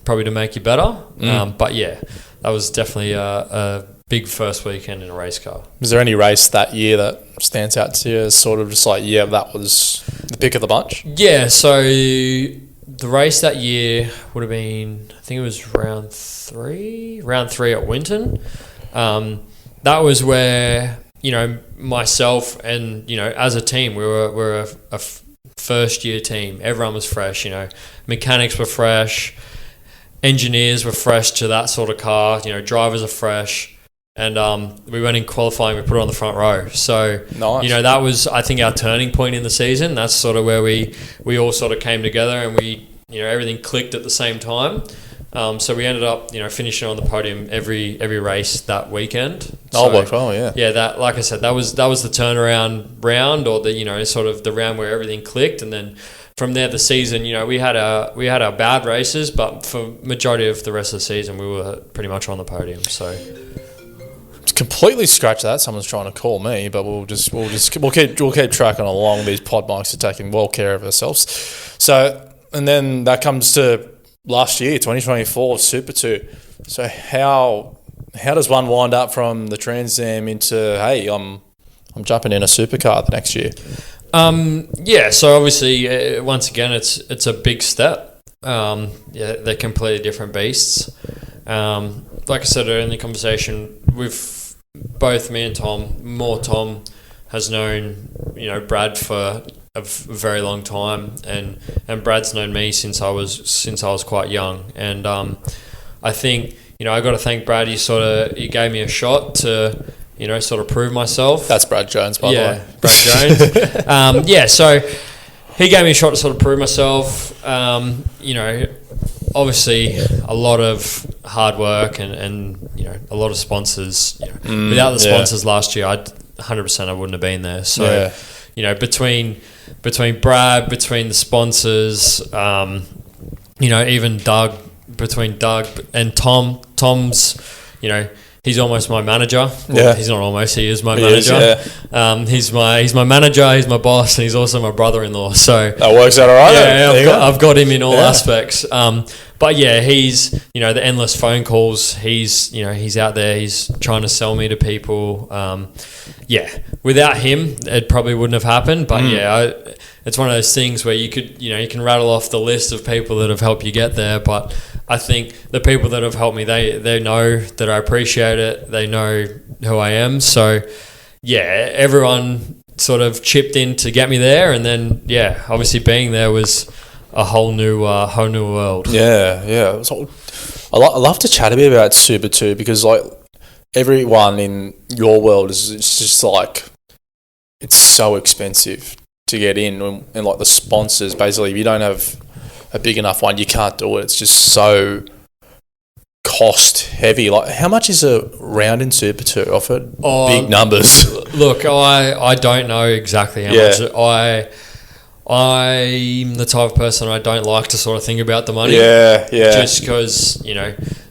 probably to make you better. But yeah, that was definitely a big first weekend in a race car. Was there any race that year that stands out to you as sort of just like, that was the pick of the bunch? Yeah, so the race that year would have been, I think it was round three at Winton. That was where, myself and, as a team, we're a first year team. Everyone was fresh, mechanics were fresh, engineers were fresh to that sort of car, drivers are fresh. And we went in qualifying, we put it on the front row. So, nice. That was, I think, our turning point in the season. That's sort of where we all sort of came together and we, everything clicked at the same time. So we ended up, finishing on the podium every race that weekend. So, worked well, yeah. Yeah, that, like I said, that was the turnaround round, or the, sort of the round where everything clicked. And then from there, the season, we had our bad races, but for majority of the rest of the season, we were pretty much on the podium. So completely scratch that. Someone's trying to call me, but we'll keep tracking along. These pod mics are taking well care of ourselves. So, and then that comes to last year, 2024 Super 2. So how does one wind up from the Trans Am into, hey, I'm jumping in a supercar the next year? Yeah. So obviously, once again, it's a big step. They're completely different beasts. Like I said in the conversation, with both me and Tom has known, Brad for a very long time, and Brad's known me since I was quite young. And I think, I got to thank Brad. He gave me a shot to, sort of prove myself. That's Brad Jones, by the way. Yeah, Brad Jones. So he gave me a shot to sort of prove myself. Obviously a lot of hard work and a lot of sponsors. Without the sponsors last year, 100% I wouldn't have been there. So between Brad, between the sponsors, even Doug, between Doug and Tom's, he's almost my manager. Well, he's not almost. He is my manager. He's my manager. He's my boss, and he's also my brother-in-law. So that works out all right. Yeah, I've got him in all aspects. But yeah, he's the endless phone calls. He's out there. He's trying to sell me to people. Without him, it probably wouldn't have happened. But it's one of those things where you can rattle off the list of people that have helped you get there. But I think the people that have helped me, they know that I appreciate it. They know who I am. So yeah, everyone sort of chipped in to get me there, and then obviously being there was a whole new world. Yeah. So I love to chat a bit about Super 2 because like everyone in your world is just like, it's so expensive to get in, and like the sponsors, basically if you don't have a big enough one, you can't do it. It's just so cost heavy. Like, how much is a round in Super 2 offered? Big numbers. Look, I don't know exactly how much. I'm the type of person, I don't like to sort of think about the money. Yeah. Just because,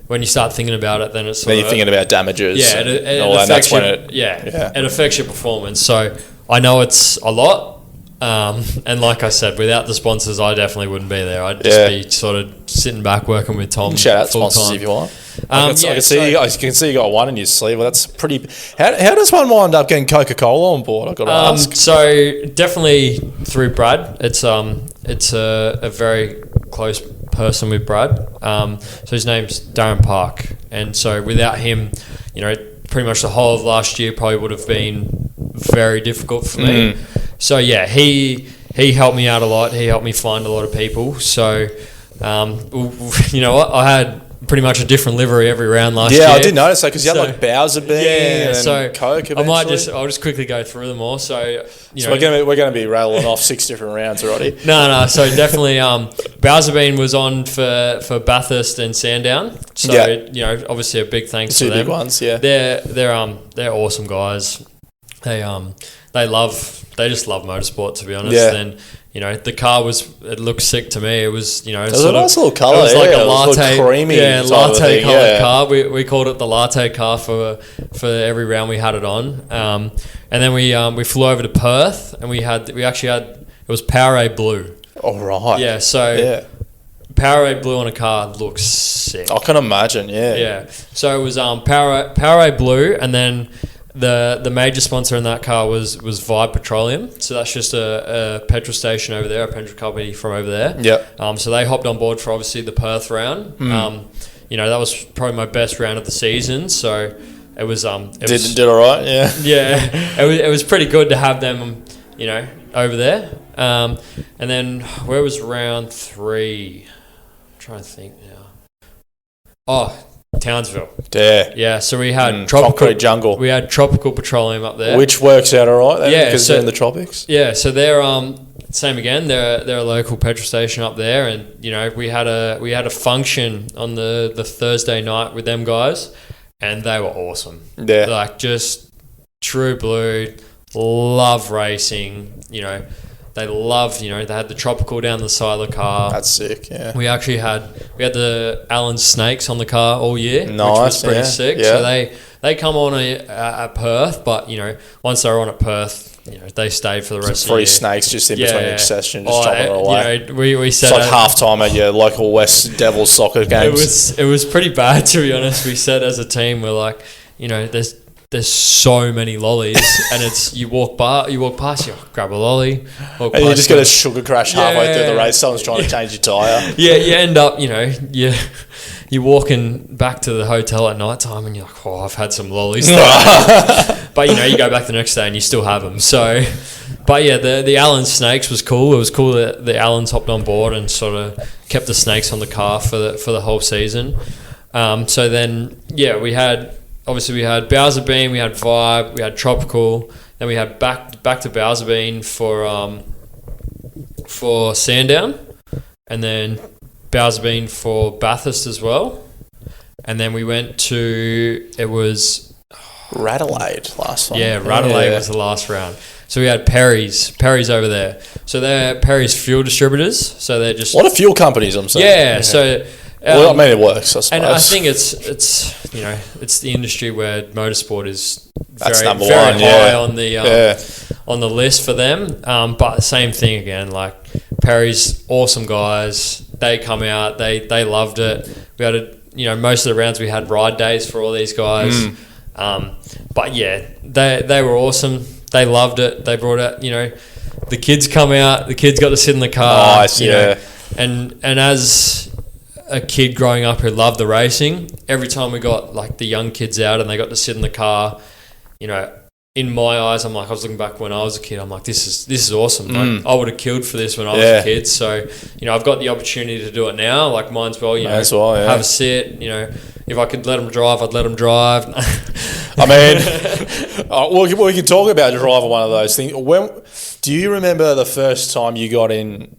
when you start thinking about it, then it's then you're thinking about damages. Yeah, it affects it affects your performance. So I know it's a lot. And like I said, without the sponsors, I definitely wouldn't be there. I'd just be sort of sitting back working with Tom. Shout out full sponsors time. if you want. I can see you got one in your sleeve. Well, that's pretty. How does one wind up getting Coca-Cola on board? I've got to ask. So definitely through Brad. It's a very close person with Brad. So his name's Darren Park, and so without him, pretty much the whole of last year probably would have been very difficult for me. So yeah, he helped me out a lot. He helped me find a lot of people. So you know what, I had pretty much a different livery every round last year. Yeah, I did notice that because you had like Bowser Bean and Coke eventually. I'll just quickly go through them all. So we're going to be rattling off 6 different rounds already. No. So definitely, Bowser Bean was on for Bathurst and Sandown. So obviously a big thanks to them. 2 big ones. Yeah, they're awesome guys. They just love motorsport, to be honest. Yeah. And the car it looked sick to me. It was it was a nice little colour. It was like a latte, creamy, latte coloured car. We called it the latte car for every round we had it on. And then we flew over to Perth, and we actually had it was Powerade Blue. Oh right. Yeah. So Powerade Blue on a car looks sick. I can imagine. Yeah. Yeah. So it was Powerade Blue, and then the major sponsor in that car was Vibe Petroleum. So that's just a petrol station over there, a petrol company from over there. Yep. So they hopped on board for obviously the Perth round. That was probably my best round of the season. So it was did all right. Yeah. Yeah. It was pretty good to have them, over there. And then where was round 3? I'm trying to think now. Oh, Townsville. Yeah, so we had Concrete Jungle. We had Tropical Petroleum up there, which works out all right then, because they're in the tropics. Yeah, so they're same again. They're a local petrol station up there, and we had a function on the Thursday night with them guys, and they were awesome. Yeah, like just true blue, love racing. They love, they had the Tropical down the side of the car. That's sick, yeah. We actually had the Allen Snakes on the car all year, which was nice, pretty sick. Yeah. So they come on at Perth, but, once they were on at Perth, they stayed for the rest of the year. Free snakes just in between each session, just chopping it away. We said it's like half-time at your local West Devils soccer games. It was pretty bad, to be honest. We said as a team, we're like, there's so many lollies, and it's you walk past, you grab a lolly, and you just get a sugar crash halfway through the race. Someone's trying to change your tyre. Yeah, you end up, you're walking back to the hotel at night time, and you're like, oh, I've had some lollies. But you go back the next day and you still have them. So, but yeah, the Allen Snakes was cool. It was cool that the Allens hopped on board and sort of kept the snakes on the car for the whole season. So then, we had Bowser Bean, we had Vibe, we had Tropical, then we had back to Bowser Bean for Sandown, and then Bowser Bean for Bathurst as well, and then we went to Radelaide last time. Yeah, Radelaide was the last round. So we had Perry's over there. So they're Perry's fuel distributors. So they're just a lot of fuel companies. I'm saying. Yeah. So. It works, I suppose. And I think it's the industry where motorsport is very high on the list for them. But same thing again, like Perry's awesome guys. They come out, they loved it. We had most of the rounds we had ride days for all these guys. But yeah, they were awesome. They loved it. They brought out, the kids come out. The kids got to sit in the car. Nice, and as a kid growing up who loved the racing, every time we got like the young kids out and they got to sit in the car, in my eyes, I'm like, I was looking back when I was a kid, I'm like, this is awesome. Like, I would have killed for this when I was a kid. So, I've got the opportunity to do it now. Like, might as well, have a sit. If I could let them drive, I'd let them drive. I mean, we can talk about driving one of those things. Do you remember the first time you got in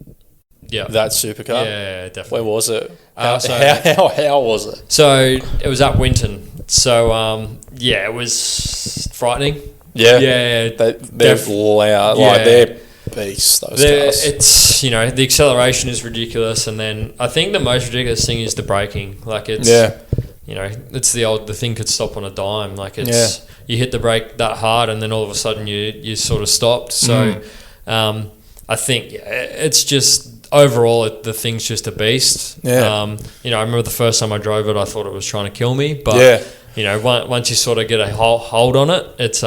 that supercar? Yeah, definitely. Where was it? How was it? So it was at Winton. So it was frightening. Yeah, they're loud. Yeah. Like they're beasts. Those cars. It's the acceleration is ridiculous, and then I think the most ridiculous thing is the braking. Like it's it's the thing could stop on a dime. Like you hit the brake that hard, and then all of a sudden you sort of stopped. So. I think it's just overall the thing's just a beast. Yeah. I remember the first time I drove it, I thought it was trying to kill me, but once you sort of get a hold on it, it's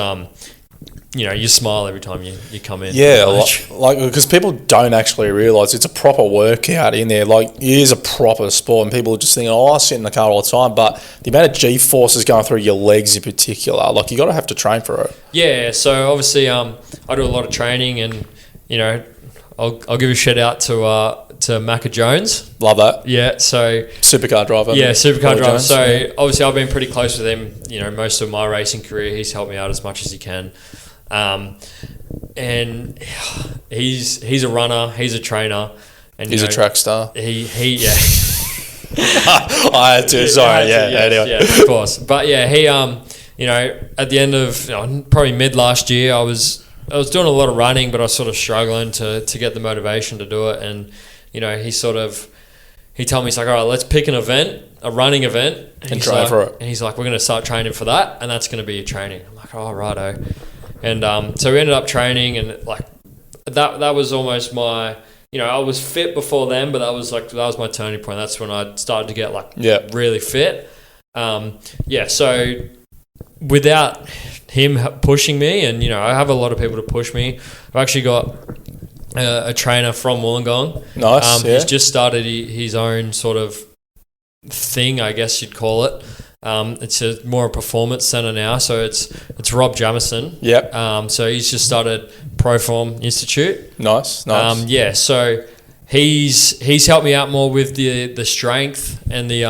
you smile every time you come in. Yeah, like because people don't actually realise it's a proper workout in there. Like, it is a proper sport, and people just think, I sit in the car all the time. But the amount of G-forces going through your legs in particular, like, you got to have to train for it. Yeah, so obviously I do a lot of training, and, I'll give a shout out to Macca Jones. Love that. Yeah, so... Supercar driver. Yeah, supercar driver. Jones, so, obviously, I've been pretty close with him, most of my racing career. He's helped me out as much as he can. And he's a runner, he's a trainer, and he's a track star. He yeah. I had to. Sorry, anyway. Yeah, of course. But yeah, he at the end of probably mid last year, I was doing a lot of running, but I was sort of struggling to get the motivation to do it. And he told me, he's like, all right, let's pick an event, a running event, and train for it. And he's like, we're going to start training for that, and that's going to be your training. I'm like, oh, righto. And so we ended up training, and like that was almost my, I was fit before then, but that was my turning point. That's when I started to get really fit. So without him pushing me, and I have a lot of people to push me. I've actually got a trainer from Wollongong. Nice. He's just started his own sort of thing, I guess you'd call it. It's more a performance center now, so it's Rob Jamison. Yep. So he's just started Proform Institute. Nice. So he's helped me out more with the strength and the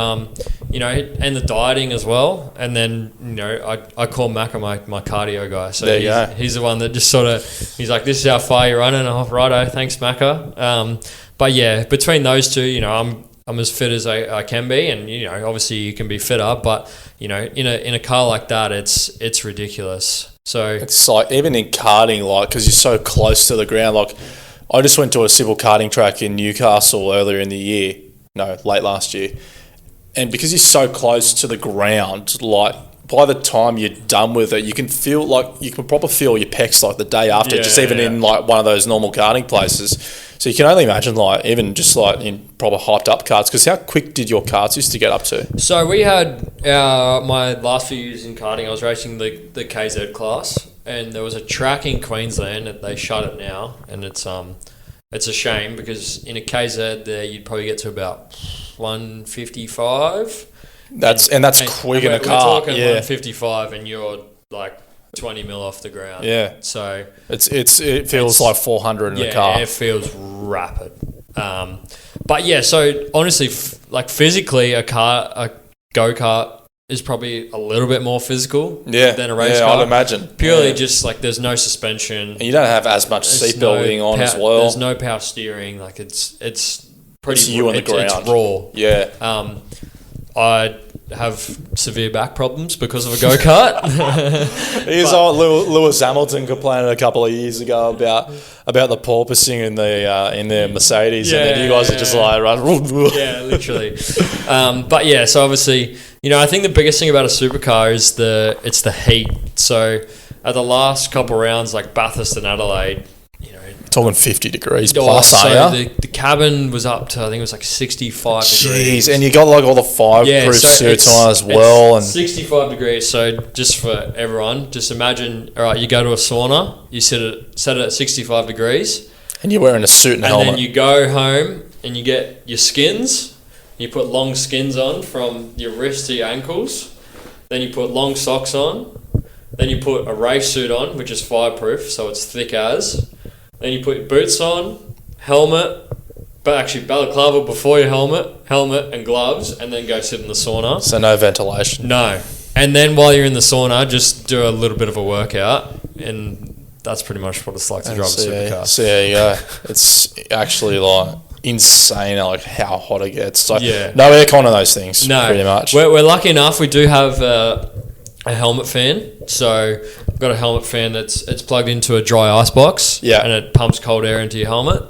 and the dieting as well. And then I call Macca my cardio guy. So he's the one that just sort of, he's like, this is how far you're running. Oh, righto, thanks Macca. But yeah, between those two, I'm as fit as I can be, and obviously you can be fitter, but in a car like that, it's ridiculous. So it's like, even in karting, like, because you're so close to the ground. Like, I just went to a civil karting track in Newcastle earlier in the year, late last year, and because you're so close to the ground, like, by the time you're done with it, you can probably feel your pecs like the day after, in like one of those normal karting places. So you can only imagine, like, even just like in proper hyped up karts. Because how quick did your karts used to get up to? So we had my last few years in karting, I was racing the KZ class, and there was a track in Queensland that they shut it now, and it's a shame, because in a KZ there you'd probably get to about 155. That's quick in a car. We're talking 155, and you're like 20 mil off the ground. Yeah. So it feels like 400 in a car. Yeah, it feels rapid. But yeah, so honestly, physically, a go-kart is probably a little bit more physical than a race car. I'd imagine. Purely just like there's no suspension. And you don't have as much seat belting on as well. There's no power steering. Like it's pretty. It's you on the ground. It's raw. Yeah. I have severe back problems because of a go-kart. Here's Lewis Hamilton complaining a couple of years ago about the porpoising in the Mercedes, and then you guys are just like, yeah, literally. But yeah, so obviously, I think the biggest thing about a supercar is it's the heat. So at the last couple of rounds, like Bathurst and Adelaide, talking 50 degrees plus, aren't you? The cabin was up to, I think it was like 65 degrees. Jeez, and you got like all the fireproof suits on as well. And 65 degrees. So just for everyone, just imagine, all right, you go to a sauna, you set it at 65 degrees. And you're wearing a suit and helmet. And then you go home and you get your skins. You put long skins on from your wrists to your ankles. Then you put long socks on. Then you put a race suit on, which is fireproof, so it's thick as. Then you put your boots on, helmet, but actually balaclava before your helmet and gloves, and then go sit in the sauna. So no ventilation. No. And then while you're in the sauna, just do a little bit of a workout, and that's pretty much what it's like to drive a supercar. So there you go. It's actually like insane, like how hot it gets. So no aircon on those things. No, pretty much. We're lucky enough. We do have a helmet fan. So I've got a helmet fan it's plugged into a dry ice box. Yeah. And it pumps cold air into your helmet.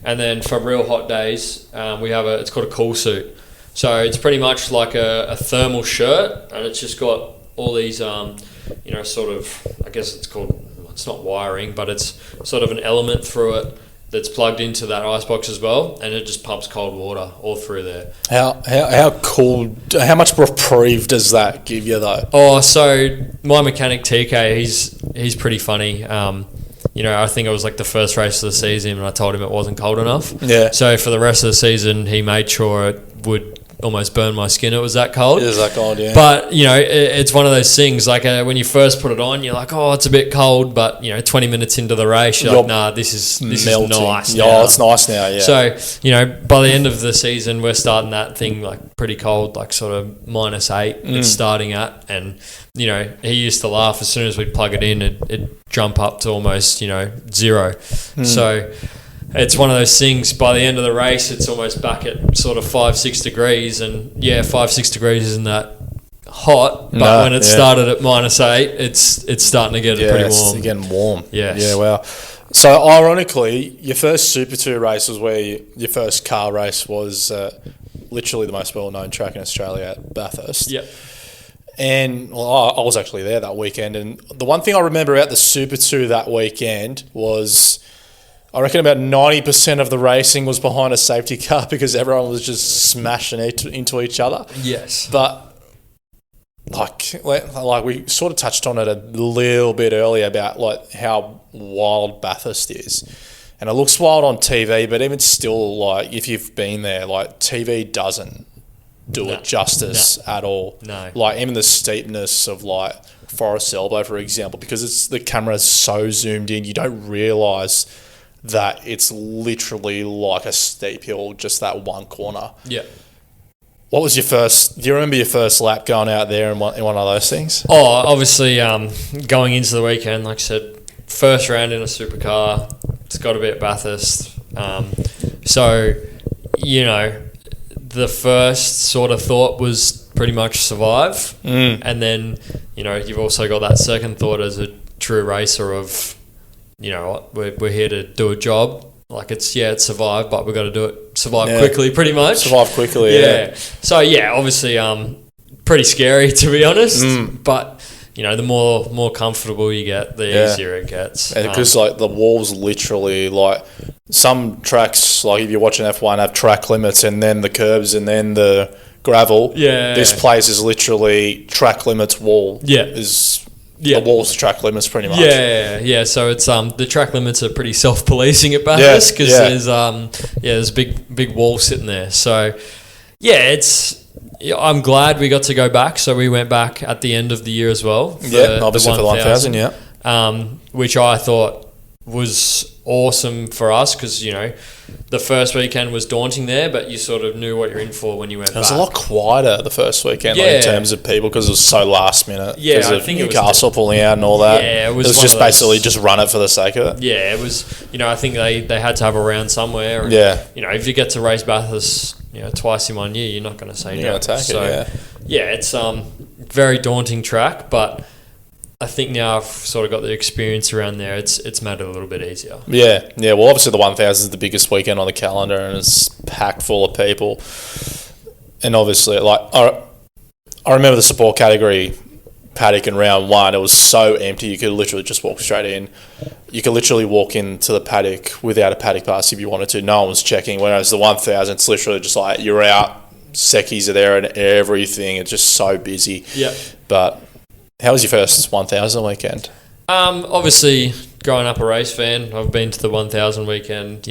And then for real hot days, we have it's called a cool suit. So it's pretty much like a thermal shirt, and it's just got all these, sort of, I guess it's not wiring, but it's sort of an element through it that's plugged into that ice box as well, and it just pumps cold water all through there. How cool? How much reprieve does that give you though? Oh, so my mechanic TK, he's pretty funny. I think it was like the first race of the season, and I told him it wasn't cold enough. Yeah. So for the rest of the season, he made sure it would almost burn my skin. It was that cold. It was that cold, yeah. But it's one of those things. Like when you first put it on, you're like, oh, it's a bit cold. But 20 minutes into the race, you're like, nah, this is nice. Yeah, it's nice now. Yeah. So by the end of the season, we're starting that thing like pretty cold, like sort of -8. It's starting at, and he used to laugh as soon as we'd plug it in, it'd jump up to almost 0. So. It's one of those things, by the end of the race, it's almost back at sort of 5-6 degrees. And 5-6 degrees isn't that hot. But when it started at -8, it's starting to get pretty warm. It's getting warm. Yes. Yeah, wow. So, ironically, your first Super 2 race was where your first car race was literally the most well-known track in Australia at Bathurst. Yep. And I was actually there that weekend. And the one thing I remember about the Super 2 that weekend was... I reckon about 90% of the racing was behind a safety car because everyone was just smashing into each other. Yes. But like we sort of touched on it a little bit earlier about like how wild Bathurst is. And it looks wild on TV, but even still, like if you've been there, like TV doesn't do it justice at all. No. Like even the steepness of like Forest Elbow, for example, because the camera's so zoomed in, you don't realise that it's literally like a steep hill, just that one corner. Yeah. What was your first... Do you remember your first lap going out there in one of those things? Oh, obviously, going into the weekend, like I said, first round in a supercar. It's got to be at Bathurst. The first sort of thought was pretty much survive. And then, you've also got that second thought as a true racer of... we're here to do a job. Like it's survive, but we've got to do it quickly, pretty much. Survive quickly, yeah. So obviously, pretty scary to be honest. But the more comfortable you get, the easier it gets. Because like the walls, literally, like some tracks, like if you're watching F1, have track limits, and then the curbs, and then the gravel. Yeah. This place is literally track limits wall. Yeah. The wall's track limits pretty much. Yeah. So it's the track limits are pretty self-policing at Bathurst because there's big wall sitting there. So I'm glad we got to go back. So we went back at the end of the year as well. Obviously for the 1,000. Which I thought was awesome for us because the first weekend was daunting there, but you sort of knew what you're in for when you went back. It was a lot quieter the first weekend in terms of people because it was so last minute. Yeah, I think Newcastle pulling out and all that. Yeah, it was just basically just run it for the sake of it. Yeah, it was. I think they had to have a round somewhere. And, if you get to race Bathurst, twice in 1 year, you're not going to say no. It's very daunting track, but I think now I've sort of got the experience around there. It's made it a little bit easier. Yeah. Well, obviously the 1,000 is the biggest weekend on the calendar, and it's packed full of people. And obviously, like I remember the support category paddock in round one. It was so empty you could literally just walk straight in. You could literally walk into the paddock without a paddock pass if you wanted to. No one was checking. Whereas the 1,000, it's literally just like you're out. Secchies are there and everything. It's just so busy. Yeah. But how was your first 1,000 weekend? Obviously, growing up a race fan, I've been to the 1,000 weekend,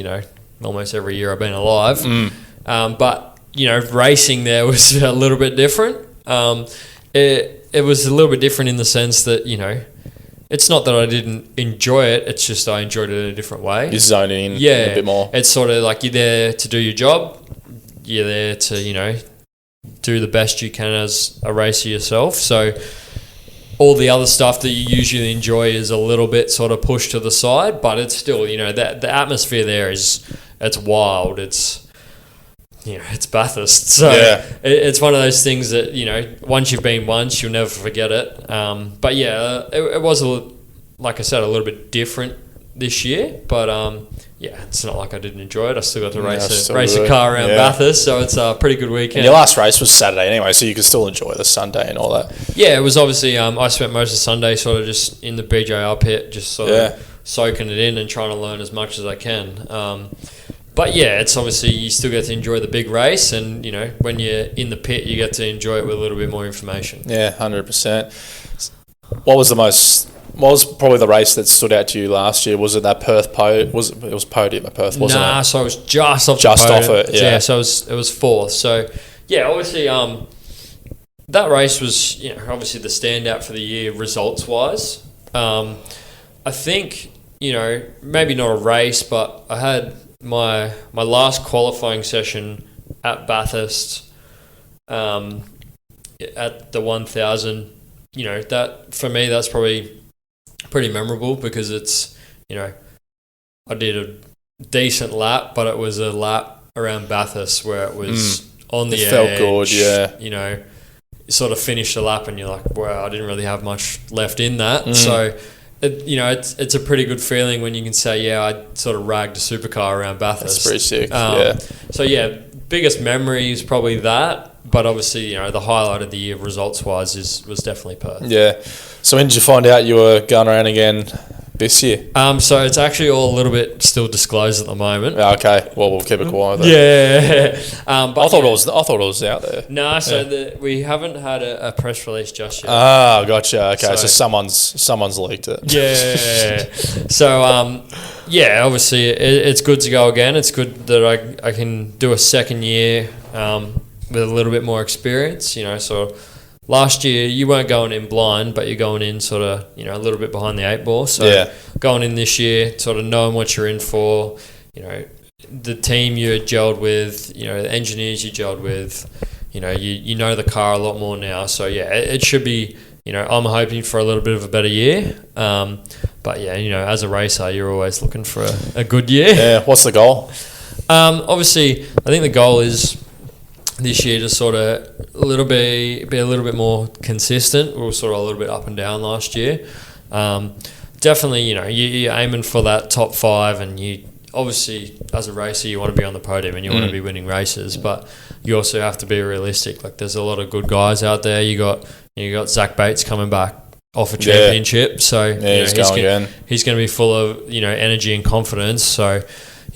almost every year I've been alive. But, racing there was a little bit different. It was a little bit different in the sense that, it's not that I didn't enjoy it, it's just I enjoyed it in a different way. You're zoning in a bit more. It's sort of like you're there to do your job. You're there to, do the best you can as a racer yourself. So all the other stuff that you usually enjoy is a little bit sort of pushed to the side, but it's still, the atmosphere there it's wild. It's, it's Bathurst. So it's one of those things that, once you've been once, you'll never forget it. But it was, like I said, a little bit different this year, but it's not like I didn't enjoy it. I still got to race a car around Bathurst, so it's a pretty good weekend. And your last race was Saturday anyway, so you could still enjoy the Sunday and all that. Yeah, it was obviously I spent most of Sunday sort of just in the BJR pit, just sort of soaking it in and trying to learn as much as I can. But yeah, it's obviously you still get to enjoy the big race, and when you're in the pit, you get to enjoy it with a little bit more information. Yeah, 100%. What was probably the race that stood out to you last year? Was it that Perth podium? It was podium at Perth, wasn't it? So I was just off it. Yeah. So it was fourth. So yeah, obviously that race was obviously the standout for the year results wise. I think maybe not a race, but I had my last qualifying session at Bathurst at the 1000. That for me, that's probably pretty memorable because it's I did a decent lap, but it was a lap around Bathurst where it was on the edge. It felt good, yeah. You sort of finished the lap and you're like, wow, I didn't really have much left in that. So it's a pretty good feeling when you can say, yeah, I sort of ragged a supercar around Bathurst. That's pretty sick. Yeah. So yeah, biggest memory is probably that. But obviously, the highlight of the year results-wise was definitely Perth. Yeah. So when did you find out you were going around again this year? So it's actually all a little bit still disclosed at the moment. Okay. Well, we'll keep it quiet then. Yeah. But I thought it was out there. No, we haven't had a press release just yet. Ah, gotcha. Okay, so someone's leaked it. Yeah. So obviously it's good to go again. It's good that I can do a second year. With a little bit more experience, so last year you weren't going in blind, but you're going in sort of, a little bit behind the 8 ball. So going in this year, sort of knowing what you're in for, the team you gelled with, the engineers you gelled with, you know the car a lot more now. So yeah, it should be, I'm hoping for a little bit of a better year. But yeah, as a racer, you're always looking for a good year. Yeah. What's the goal? Obviously, I think the goal is this year to sort of be a little bit more consistent. We were sort of a little bit up and down last year. Definitely, you're aiming for that top 5, and you obviously as a racer you want to be on the podium and you want to be winning races, but you also have to be realistic. Like there's a lot of good guys out there. You got Zach Bates coming back off a championship, so he's going to be full of energy and confidence. So.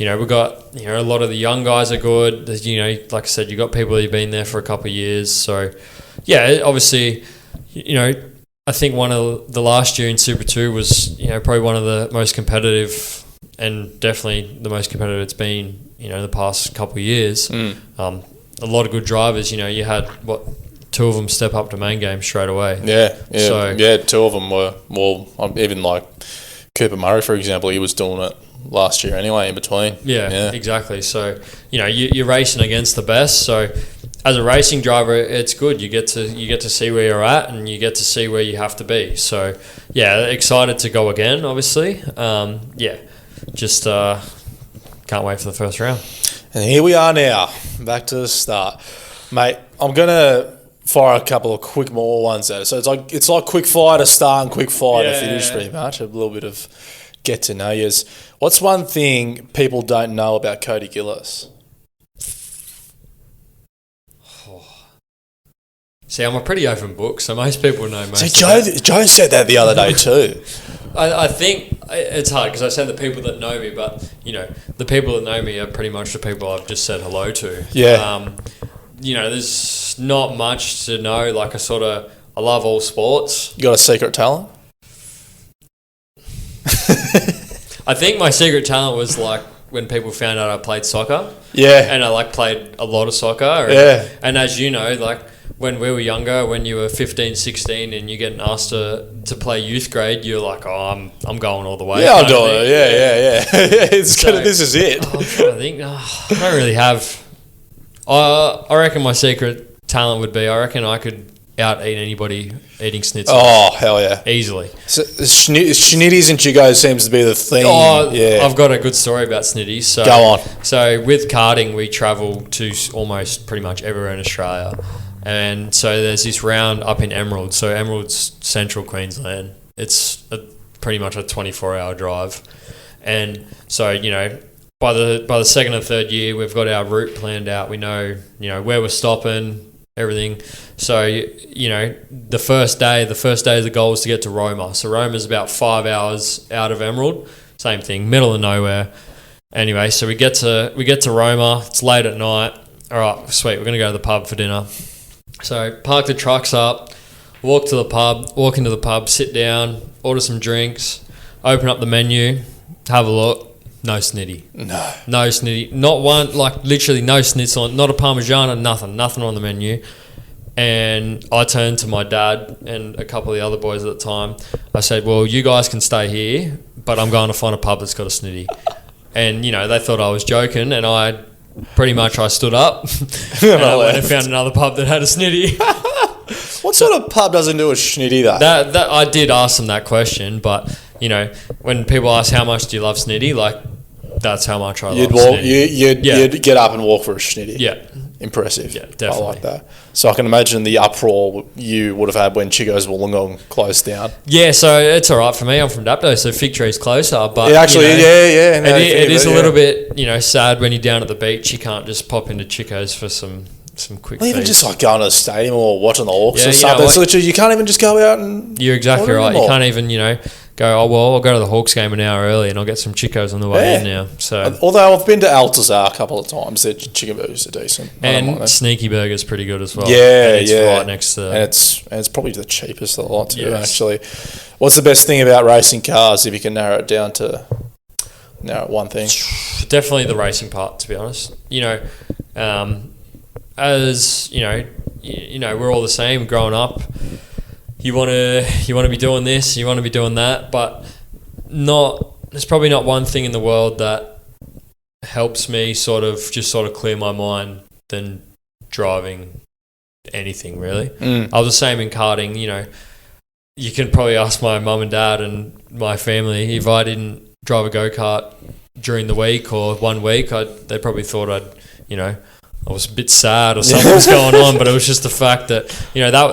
We've got, a lot of the young guys are good. There's, like I said, you've got people who've been there for a couple of years. So, yeah, obviously, I think one of the last year in Super 2 was, probably one of the most competitive and definitely the most competitive it's been, the past couple of years. A lot of good drivers, you had, 2 of them step up to main game straight away. Yeah. So, 2 of them were more, even like Cooper Murray, for example, he was doing it last year anyway in between. Yeah, exactly. So you're racing against the best. So as a racing driver, it's good. You get to see where you're at, and you get to see where you have to be. So yeah, excited to go again. Obviously, just can't wait for the first round. And here we are now, back to the start, mate. I'm gonna fire a couple of quick more ones at it. So it's like quick fire to start and quick fire to finish, pretty much. A little bit of get to know yous. What's one thing people don't know about Cody Gillis? See, I'm a pretty open book, so most people know most. See, Joe said that the other day too. I think it's hard because I say the people that know me, but the people that know me are pretty much the people I've just said hello to. Yeah. There's not much to know. Like I love all sports. You got a secret talent? I think my secret talent was like when people found out I played soccer. Yeah. And I played a lot of soccer. And as you know, when we were younger, when you were 15, 16 and you're getting asked to play youth grade, you're like, oh, I'm going all the way. Yeah, I'm doing it. Yeah. This is it. I'm trying to think. I don't really have. I reckon my secret talent would be, I reckon I could out-eat anybody eating schnitzel. Oh, hell yeah. Easily. So, schnitties and chigos seems to be the theme. Oh, yeah. I've got a good story about snitties. So, go on. So with karting, we travel to almost pretty much everywhere in Australia. And so there's this round up in Emerald. So Emerald's central Queensland. It's pretty much a 24-hour drive. And so, by the second or third year, we've got our route planned out. We know, where we're stopping. everything. So, the first day of the goal was to get to Roma. So Roma's about 5 hours out of Emerald. Same thing, middle of nowhere. Anyway, so we get to Roma. It's late at night. All right, sweet. We're going to go to the pub for dinner. So park the trucks up, walk into the pub, sit down, order some drinks, open up the menu, have a look. No snitty. No snitty. Not one, like literally no schnitzel, not a Parmigiana, nothing on the menu. And I turned to my dad and a couple of the other boys at the time. I said, well, you guys can stay here, but I'm going to find a pub that's got a snitty. And, they thought I was joking, and I stood up and I went and found another pub that had a snitty. What sort of pub doesn't do a snitty though? That I did ask them that question, but when people ask how much do you love snitty, like that's how much I love snitty. You'd get up and walk for a snitty. Yeah. Impressive. Yeah, definitely. I like that. So I can imagine the uproar you would have had when Chico's Wollongong closed down. Yeah, so it's all right for me. I'm from Dapto, so Fig Tree's closer. But yeah, actually, yeah. No, it is a little bit, sad when you're down at the beach. You can't just pop into Chico's for some quick even feeds. just like going to the stadium or watching the Hawks or you something. It's literally, you can't even just go out and... You're exactly right. You can't even, go, I'll go to the Hawks game an hour early and I'll get some Chicos on the way in now. So although I've been to Altazar a couple of times, their chicken burgers are decent. And Sneaky Burger's pretty good as well. Yeah, and it's right next to... And it's probably the cheapest of the lot too, actually. What's the best thing about racing cars if you can narrow it down to one thing? Definitely the racing part, to be honest. As we're all the same growing up. You want to be doing this, you want to be doing that, but there's probably not one thing in the world that helps me sort of clear my mind than driving anything, really. I was the same in karting. You can probably ask my mum and dad and my family if I didn't drive a go-kart during the week or 1 week, they probably thought I was a bit sad or something was going on, but it was just the fact that,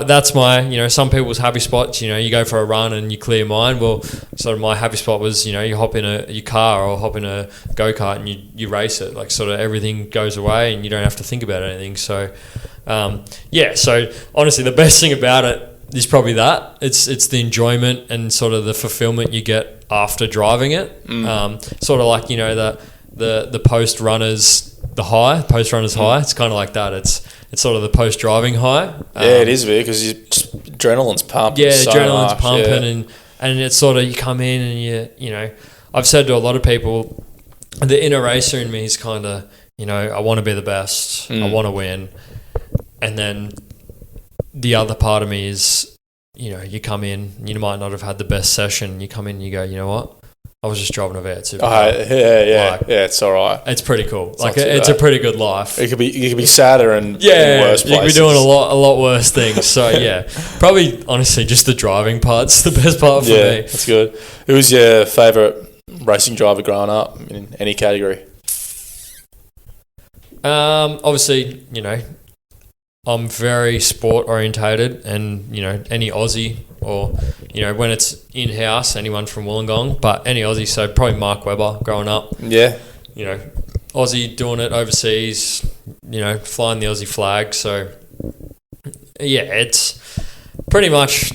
that's my, some people's happy spots, you go for a run and you clear your mind. Well, sort of my happy spot was, you hop in your car or hop in a go-kart and you race it. Like sort of everything goes away and you don't have to think about anything. So, so honestly, the best thing about it is probably that. It's the enjoyment and sort of the fulfillment you get after driving it. Sort of like, the post-runners... The high, post-runners high, it's kind of like that. It's sort of the post-driving high. It is big because adrenaline's pumping. Yeah, adrenaline's pumping, and it's sort of you come in and I've said to a lot of people, the inner racer in me is kind of I want to be the best, I want to win, and then the other part of me is you come in, you might not have had the best session, you come in and you go, you know what? I was just driving a V8 Supercar. It's all right. It's pretty cool. Like it's a pretty good life. You could be sadder and in worse places. You could be doing a lot worse things. So probably honestly just the driving part's the best part for me. Yeah, that's good. Who was your favourite racing driver growing up in any category? Obviously, I'm very sport orientated, and any Aussie or when it's in house, anyone from Wollongong, but any Aussie. So probably Mark Webber growing up. Yeah. Aussie doing it overseas. Flying the Aussie flag. So it's pretty much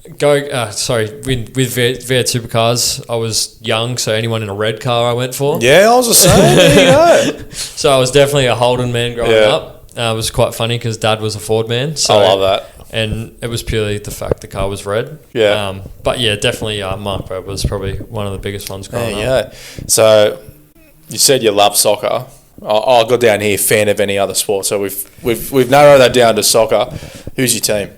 with V8 Supercars. I was young, so anyone in a red car I went for. Yeah, I was the same. There you go. So I was definitely a Holden man growing up. It was quite funny because Dad was a Ford man. So, I love that. And it was purely the fact the car was red. Yeah. But definitely Mark Webb was probably one of the biggest ones growing up. Yeah. So you said you love soccer. I got down here fan of any other sport. So we've narrowed that down to soccer. Who's your team?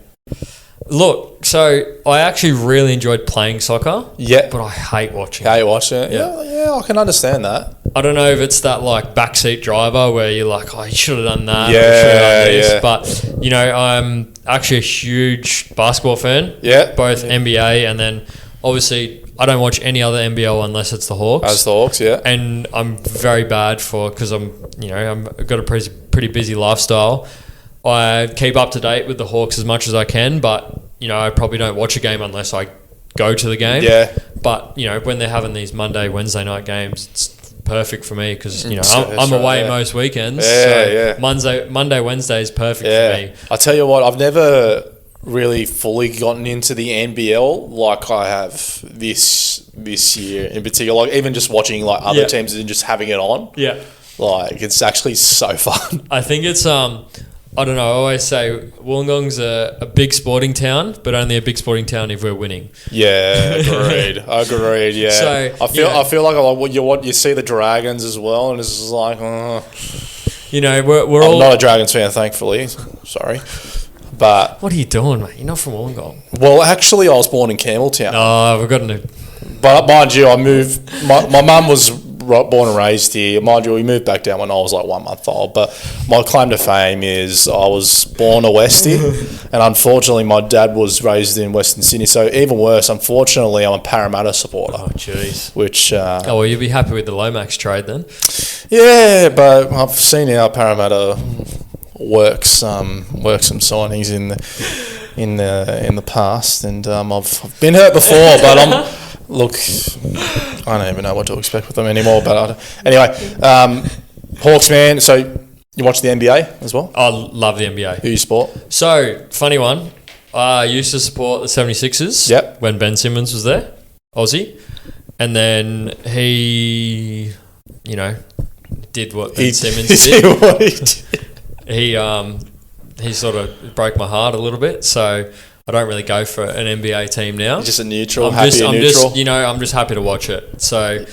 Look, so I actually really enjoyed playing soccer. Yeah. But I hate watching it. Yeah, I can understand that. I don't know if it's that like backseat driver where you're like, you should have done that. Yeah. But, I'm actually a huge basketball fan. Yeah. Both NBA and then obviously I don't watch any other NBL unless it's the Hawks. As the Hawks, yeah. And I'm very bad because I've got a pretty busy lifestyle. I keep up to date with the Hawks as much as I can, but, I probably don't watch a game unless I go to the game. Yeah. But, when they're having these Monday, Wednesday night games, it's perfect for me because I'm That's away right, most weekends. Yeah, so Monday, Wednesday is perfect Yeah. for me. I tell you what, I've never really fully gotten into the NBL like I have this year in particular. Like even just watching like other teams and just having it on. Yeah. Like it's actually so fun. I think it's I don't know. I always say Wollongong's a big sporting town, but only a big sporting town if we're winning. Yeah, agreed. Yeah, So, I feel like you see the Dragons as well, and it's just like, we're I'm all not a Dragons fan, thankfully. Sorry, but What are you doing, mate? You're not from Wollongong. well, actually, I was born in Campbelltown. Oh, we've got to. But mind you, I moved. My mum was born and raised here. Mind you, we moved back down when I was like 1 month old. But my claim to fame is I was born a Westie, and unfortunately, my dad was raised in Western Sydney. So even worse, unfortunately, I'm a Parramatta supporter. Oh, jeez. Which well, you'll be happy with the Lomax trade then. yeah, but I've seen how Parramatta works some signings in the past, and I've been hurt before, but I'm. Look, I don't even know what to expect with them anymore. But anyway, Hawks fan. So you watch the NBA as well? I love the NBA. Who you support? So, funny one. I used to support the 76ers when Ben Simmons was there, Aussie. And then he, did what Ben Simmons did. He sort of broke my heart a little bit. So I don't really go for an NBA team now. You're just a neutral, I'm just happy to watch it. So,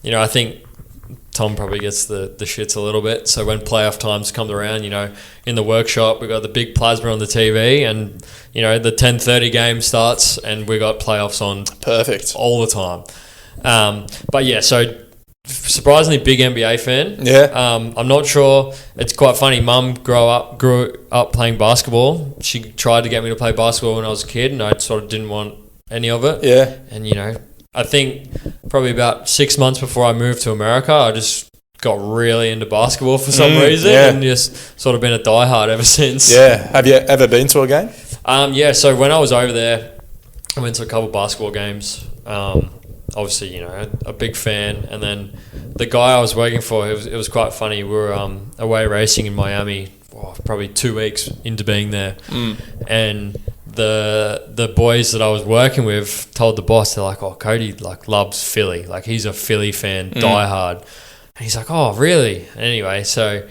I think Tom probably gets the shits a little bit. So when playoff times come around, in the workshop, we got the big plasma on the TV, and the 10:30 game starts, and we got playoffs on. Perfect all the time. But yeah, so surprisingly big NBA fan. Yeah. I'm not sure. It's quite funny. Mum grew up playing basketball. She tried to get me to play basketball when I was a kid, and I sort of didn't want any of it. Yeah. And I think probably about 6 months before I moved to America, I just got really into basketball for some reason, and just sort of been a diehard ever since. Yeah. Have you ever been to a game? Yeah. So when I was over there, I went to a couple of basketball games. Obviously, a big fan. And then the guy I was working for, it was quite funny. We were away racing in Miami, probably 2 weeks into being there. And the boys that I was working with told the boss, they're like, oh, Cody loves Philly. Like he's a Philly fan, diehard. And he's like, oh, really? Anyway, so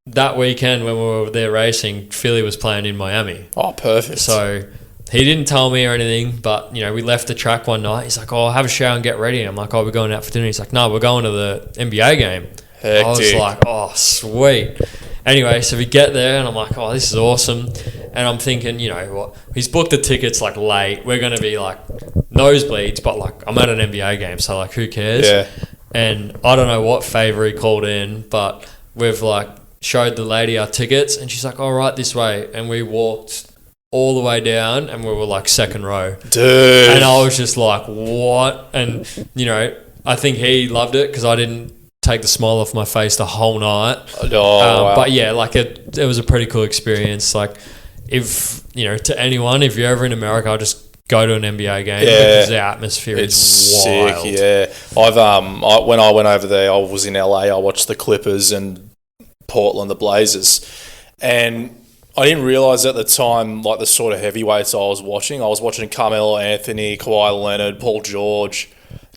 that weekend when we were there racing, Philly was playing in Miami. Oh, perfect. So he didn't tell me or anything, but, we left the track one night. He's like, oh, I'll have a shower and get ready. I'm like, oh, we're going out for dinner. He's like, no, we're going to the NBA game. Hectic. I was like, oh, sweet. Anyway, so we get there, and I'm like, oh, this is awesome. And I'm thinking, what? He's booked the tickets, late. We're going to be, nosebleeds, but, I'm at an NBA game, so, who cares? Yeah. And I don't know what favour he called in, but we've, showed the lady our tickets, and she's like, oh, right this way. And we walked all the way down, and we were second row. Dude. And I was just like, what? And, I think he loved it because I didn't take the smile off my face the whole night. Wow. But yeah, it was a pretty cool experience. If, to anyone, if you're ever in America, I'll just go to an NBA game because the atmosphere is wild. Sick, yeah. When I went over there, I was in LA, I watched the Clippers and Portland, the Blazers. And I didn't realise at the time, the sort of heavyweights I was watching. I was watching Carmelo Anthony, Kawhi Leonard, Paul George,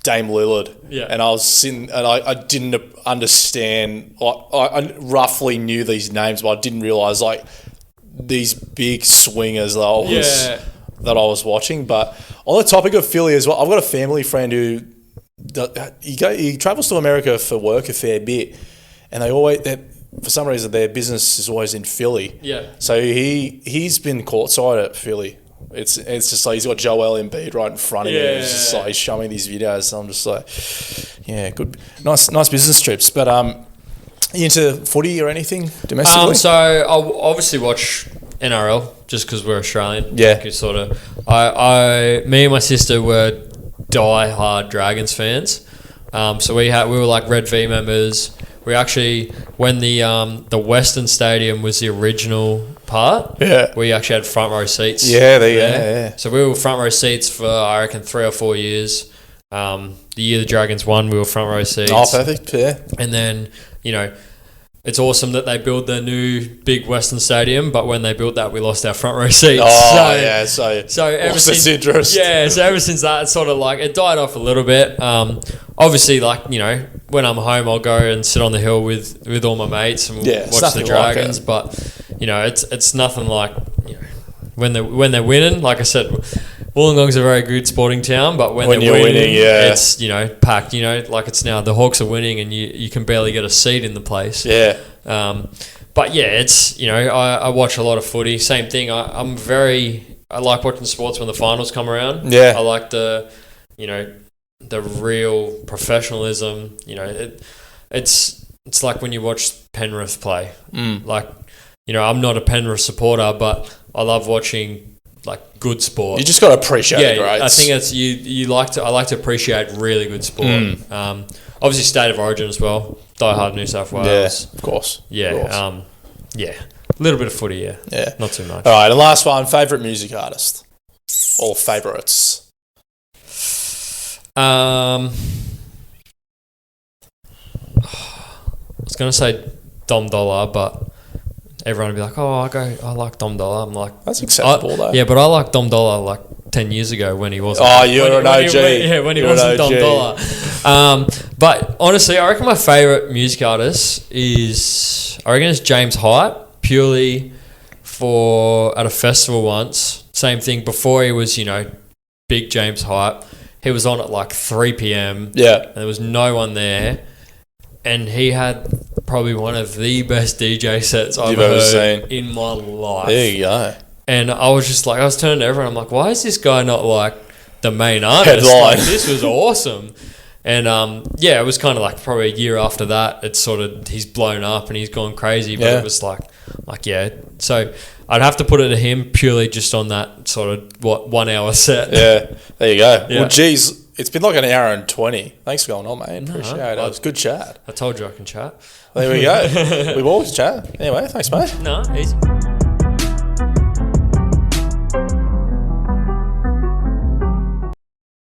Dame Lillard. Yeah. And I was sitting, and I didn't understand. I roughly knew these names, but I didn't realise these big swingers that I was watching. But on the topic of Philly as well, I've got a family friend who he travels to America for work a fair bit, and for some reason, their business is always in Philly. Yeah. So he's been courtside at Philly. It's just he's got Joel Embiid right in front of him. It's just he's showing me these videos. So I'm just good, nice business trips. But you into footy or anything domestically? So I'll obviously watch NRL just because we're Australian. Yeah. Sort of. Me and my sister were die-hard Dragons fans. So we were Red V members. We actually, when the Western Stadium was the original part, we actually had front row seats. Yeah. So we were front row seats for, I reckon, 3 or 4 years. The year the Dragons won, we were front row seats. Oh, perfect. Yeah. And then, it's awesome that they build their new big Western Stadium, but when they built that, we lost our front row seats. Oh, yeah. So ever since interest. Yeah, so ever since that, it's sort of like it died off a little bit. Obviously, when I'm home, I'll go and sit on the hill with all my mates and watch the Dragons. But it's nothing like when they're winning. Like I said, Wollongong's a very good sporting town, but when they're winning, it's packed. Like it's now the Hawks are winning, and you can barely get a seat in the place. Yeah. But yeah, it's I watch a lot of footy. Same thing. I like watching sports when the finals come around. Yeah. I like the real professionalism. It's like when you watch Penrith play. Like I'm not a Penrith supporter, but I love watching like good sport. You just got to appreciate the greats. I think it's I like to appreciate really good sport. Obviously State of Origin as well. Die Hard New South Wales. Yeah, of course. Yeah. Of course. A little bit of footy, yeah. Yeah. Not too much. All right, and last one, favourite music artist. Or favourites. I was gonna say Dom Dollar, but everyone would be like, I like Dom Dollar. I'm like, that's acceptable though. Yeah, but I liked Dom Dollar like 10 years ago when he wasn't. Oh, you're an OG. When he wasn't Dom Dollar. But honestly, I reckon my favourite music artist is James Hype, purely at a festival once. Same thing, before he was, big James Hype. He was on at like 3 p.m. Yeah. And there was no one there. And he had probably one of the best DJ sets I've ever heard in my life. There you go. And I was just like, I was turning to everyone, I'm like, why is this guy not like the main artist? Headline. Like, this was awesome. And it was kind of like probably a year after that, it's sort of, he's blown up and he's gone crazy. But it was like, So I'd have to put it to him purely just on that sort of 1 hour set. Yeah, there you go. Yeah. Well, geez, it's been like an hour and 20. Thanks for going on, mate. Appreciate it. It was good chat. I told you I can chat. There we go. We've always chat. Anyway, thanks, mate. No, easy.